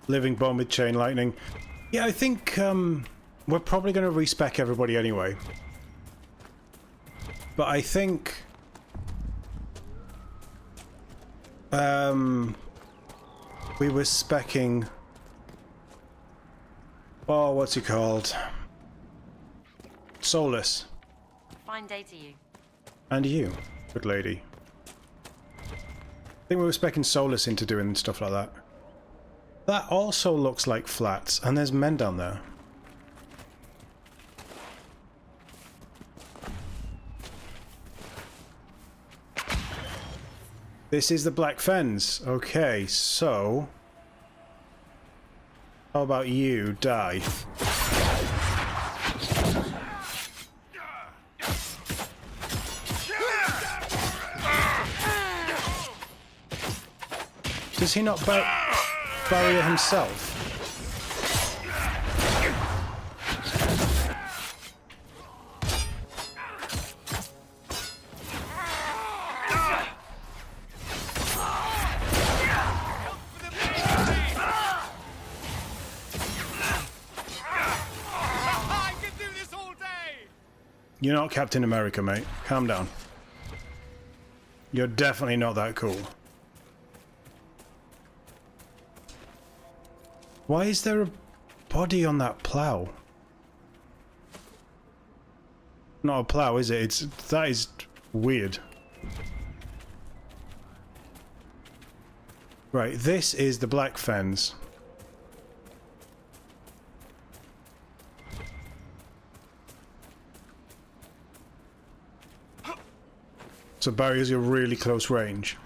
Living bomb with chain lightning. Yeah, I think we're probably going to respec everybody anyway. But I think we were specking. Oh, what's he called? Solus. Fine day to you. And you, good lady. I think we were specking Solus into doing stuff like that. That also looks like flats, and there's men down there. This is the Black Fens. Okay, so how about you die? Does he not barrier himself? You're not Captain America, mate. Calm down. You're definitely not that cool. Why is there a body on that plow? Not a plow, is it? That is weird. Right, this is the Black Fens. So barriers are really close range.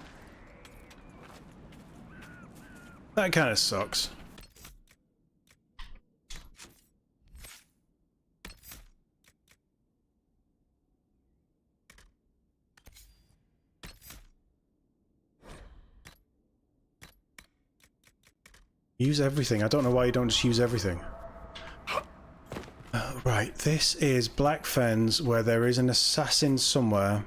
That kind of sucks. Use everything. I don't know why you don't just use everything. Right, this is Black Fens, where there is an assassin somewhere.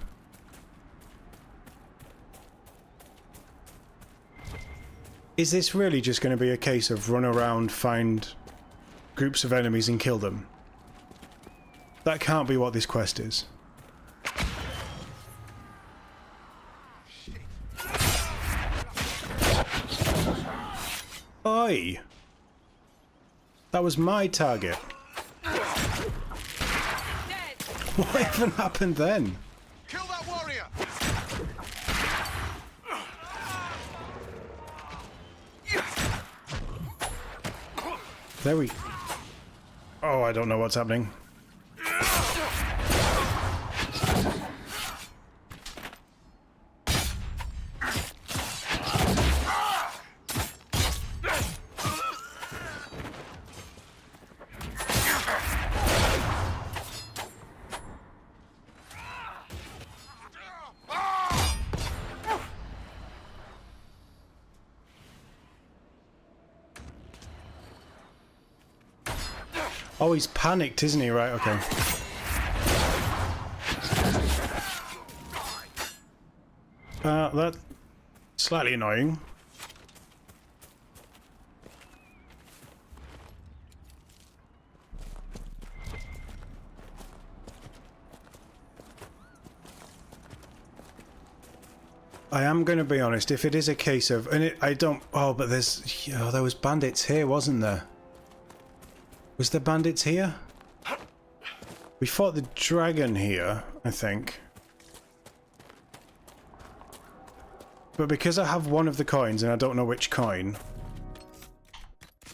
Is this really just going to be a case of run around, find groups of enemies and kill them? That can't be what this quest is. Oi! That was my target. What even happened then? Kill that warrior! There we... Oh, I don't know what's happening. Oh, he's panicked, isn't he? Right, okay. That's slightly annoying. I am going to be honest, if it is a case of... And I don't... Oh, but there's... Oh, there was bandits here, wasn't there? Was there bandits here? We fought the dragon here, I think. But because I have one of the coins and I don't know which coin,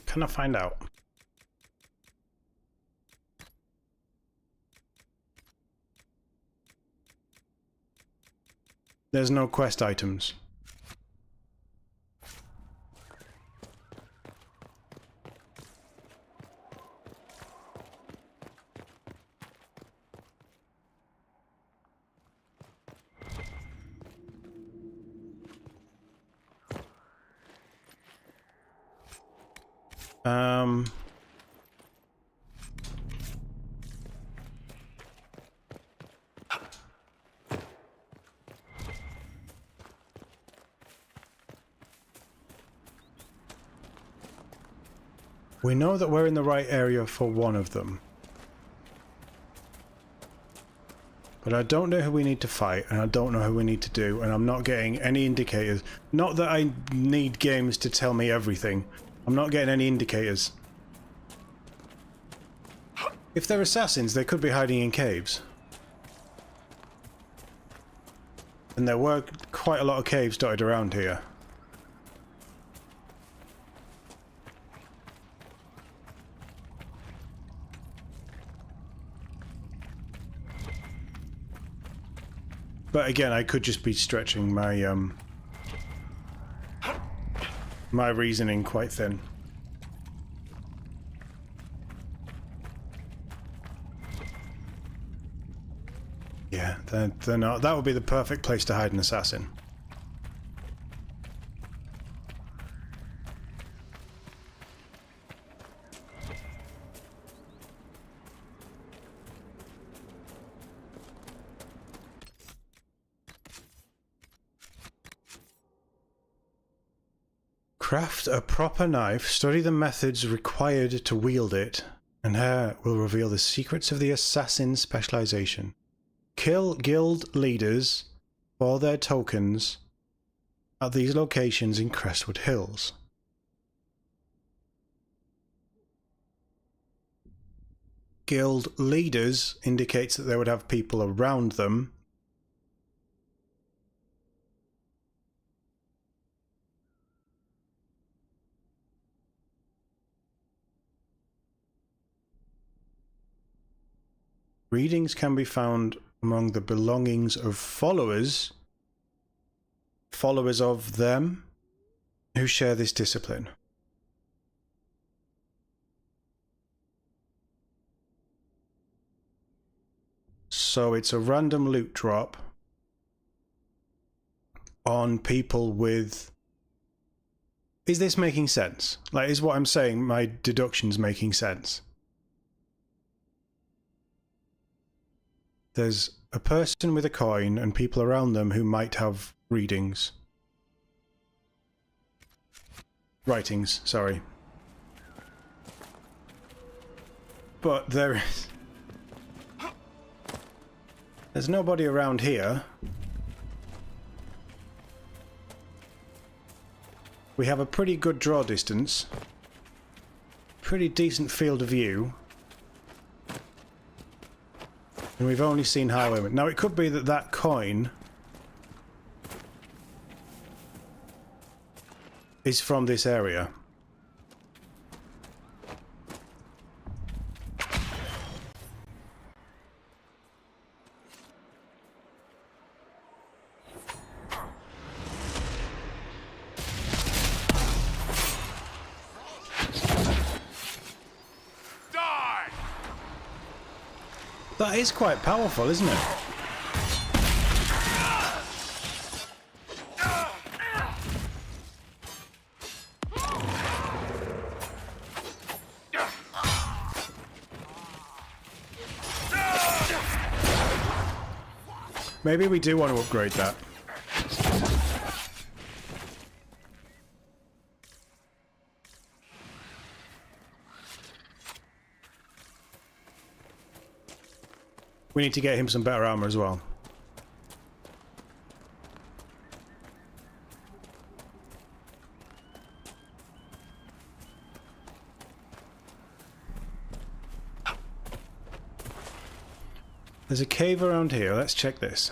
can I find out? There's no quest items. We know that we're in the right area for one of them. But I don't know who we need to fight, and I don't know who we need to do, and I'm not getting any indicators. Not that I need games to tell me everything. I'm not getting any indicators. If they're assassins, they could be hiding in caves. And there were quite a lot of caves dotted around here. But again, I could just be stretching my my reasoning quite thin. Yeah, they're not. That would be the perfect place to hide an assassin. Craft a proper knife, study the methods required to wield it, and here will reveal the secrets of the assassin's specialization. Kill guild leaders for their tokens at these locations in Crestwood Hills. Guild leaders indicates that they would have people around them. Readings can be found among the belongings of followers of them who share this discipline. So it's a random loot drop on people with... Is this making sense? Like, is what I'm saying, my deductions making sense? There's a person with a coin and people around them who might have readings. Writings, sorry. But there's nobody around here. We have a pretty good draw distance. Pretty decent field of view. And we've only seen highwaymen. Now it could be that that coin is from this area. That is quite powerful, isn't it? Maybe we do want to upgrade that. We need to get him some better armor as well. There's a cave around here. Let's check this.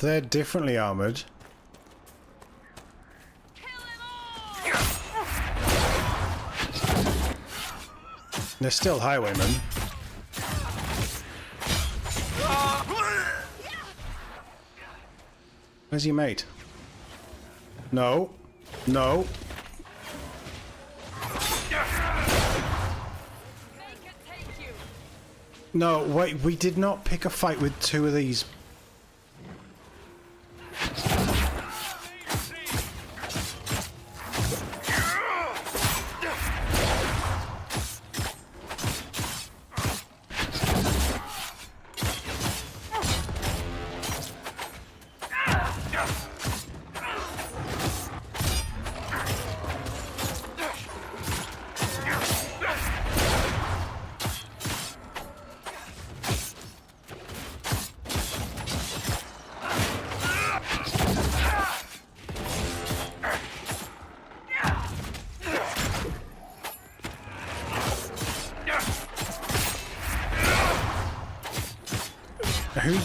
They're differently armored. They're still highwaymen. Where's your mate? No. No. No, wait, we did not pick a fight with two of these.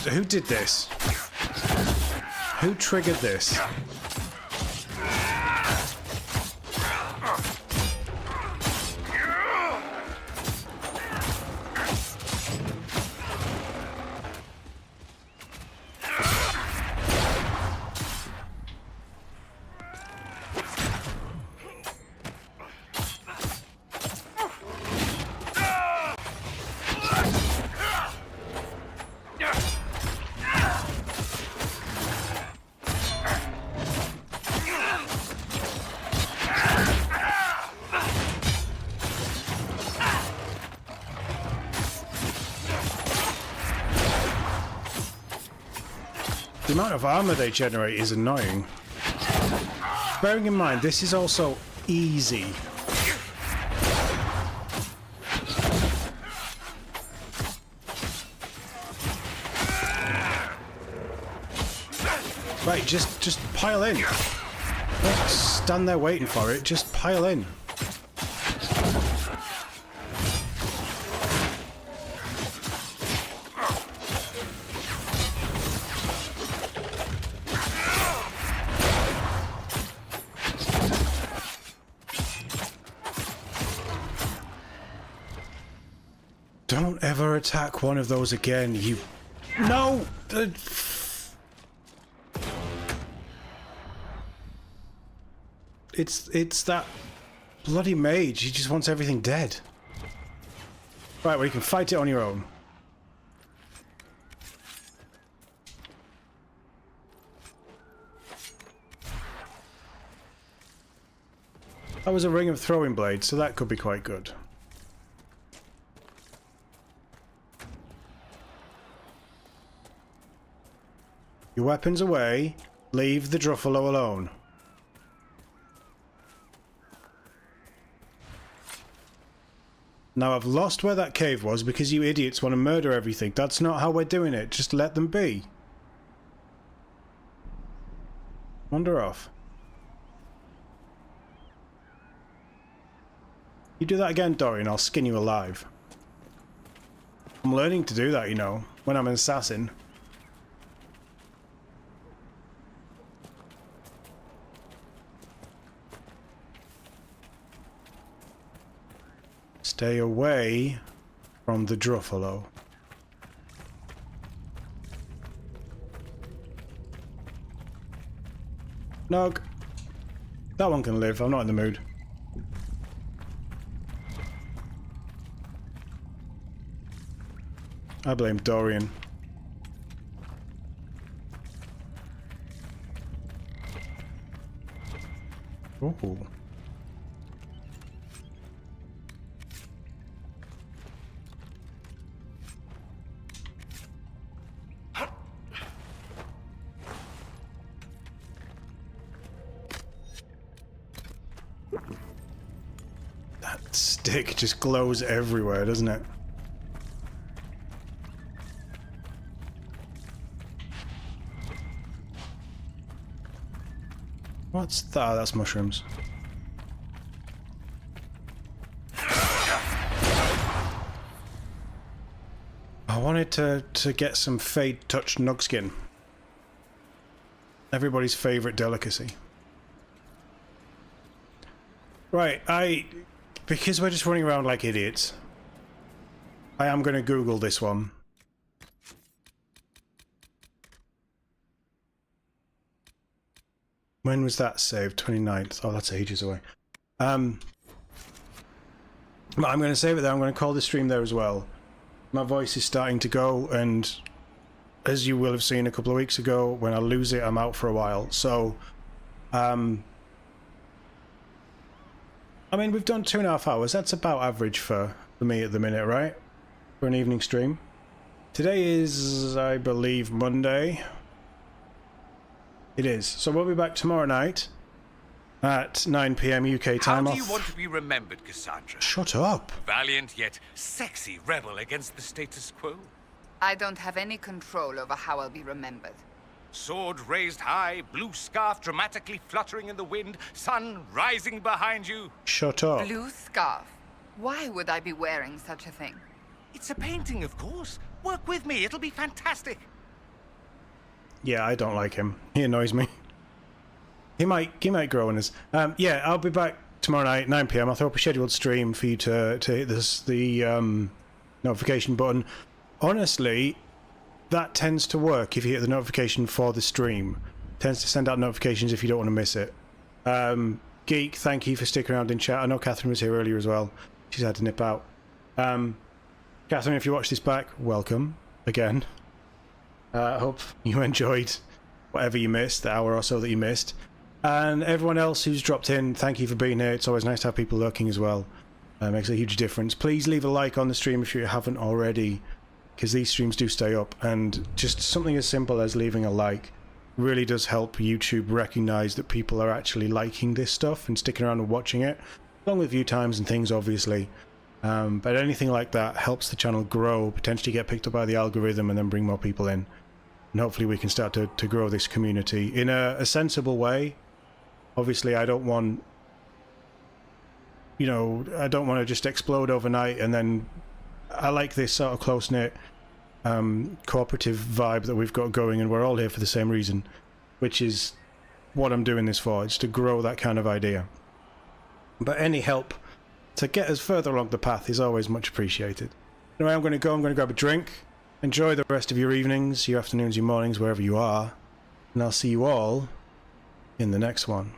Who did this? Who triggered this? The amount of armor they generate is annoying. Bearing in mind, this is also easy. Right, just pile in. Don't stand there waiting for it, just pile in. Don't ever attack one of those again, you... No! It's that bloody mage. He just wants everything dead. Right, well, you can fight it on your own. That was a ring of throwing blades, so that could be quite good. Your weapons away. Leave the Druffalo alone. Now I've lost where that cave was because you idiots want to murder everything. That's not how we're doing it. Just let them be. Wander off. You do that again, Dorian, I'll skin you alive. I'm learning to do that, you know, when I'm an assassin. Stay away from the Druffalo. Nog. That one can live, I'm not in the mood. I blame Dorian. Ooh. That stick just glows everywhere, doesn't it? What's that? That's mushrooms. I wanted to get some Fade Touch Nugskin. Everybody's favourite delicacy. Right, because we're just running around like idiots, I am going to Google this one. When was that saved? 29th. Oh, that's ages away. But I'm going to save it there. I'm going to call the stream there as well. My voice is starting to go, and as you will have seen a couple of weeks ago, when I lose it, I'm out for a while. So, I mean, we've done 2.5 hours. That's about average for me at the minute, right? For an evening stream. Today is, I believe, Monday. It is. So we'll be back tomorrow night at 9 PM UK time. How do you want to be remembered, Cassandra? Shut up. Valiant yet sexy rebel against the status quo? I don't have any control over how I'll be remembered. Sword raised high, blue scarf dramatically fluttering in the wind, sun rising behind you. Shut up. Blue scarf? Why would I be wearing such a thing? It's a painting, of course. Work with me, it'll be fantastic. Yeah, I don't like him. He annoys me. He might grow on us. Yeah, I'll be back tomorrow night, 9 PM. I'll throw up a scheduled stream for you to hit the notification button. Honestly, that tends to work if you hit the notification for the stream. It tends to send out notifications if you don't want to miss it. Geek, thank you for sticking around in chat. I know Catherine was here earlier as well. She's had to nip out. Catherine, if you watch this back, welcome again. I hope you enjoyed whatever you missed, the hour or so that you missed. And everyone else who's dropped in, thank you for being here. It's always nice to have people lurking as well. Makes a huge difference. Please leave a like on the stream if you haven't already, because these streams do stay up. And just something as simple as leaving a like really does help YouTube recognize that people are actually liking this stuff and sticking around and watching it, along with view times and things, obviously. But anything like that helps the channel grow, potentially get picked up by the algorithm, and then bring more people in. And hopefully we can start to grow this community in a sensible way. Obviously, I don't want, you know, I don't want to just explode overnight, and then I like this sort of close-knit cooperative vibe that we've got going, and we're all here for the same reason, which is what I'm doing this for. It's to grow that kind of idea. But any help to get us further along the path is always much appreciated. Anyway, I'm going to go. I'm going to grab a drink. Enjoy the rest of your evenings, your afternoons, your mornings, wherever you are. And I'll see you all in the next one.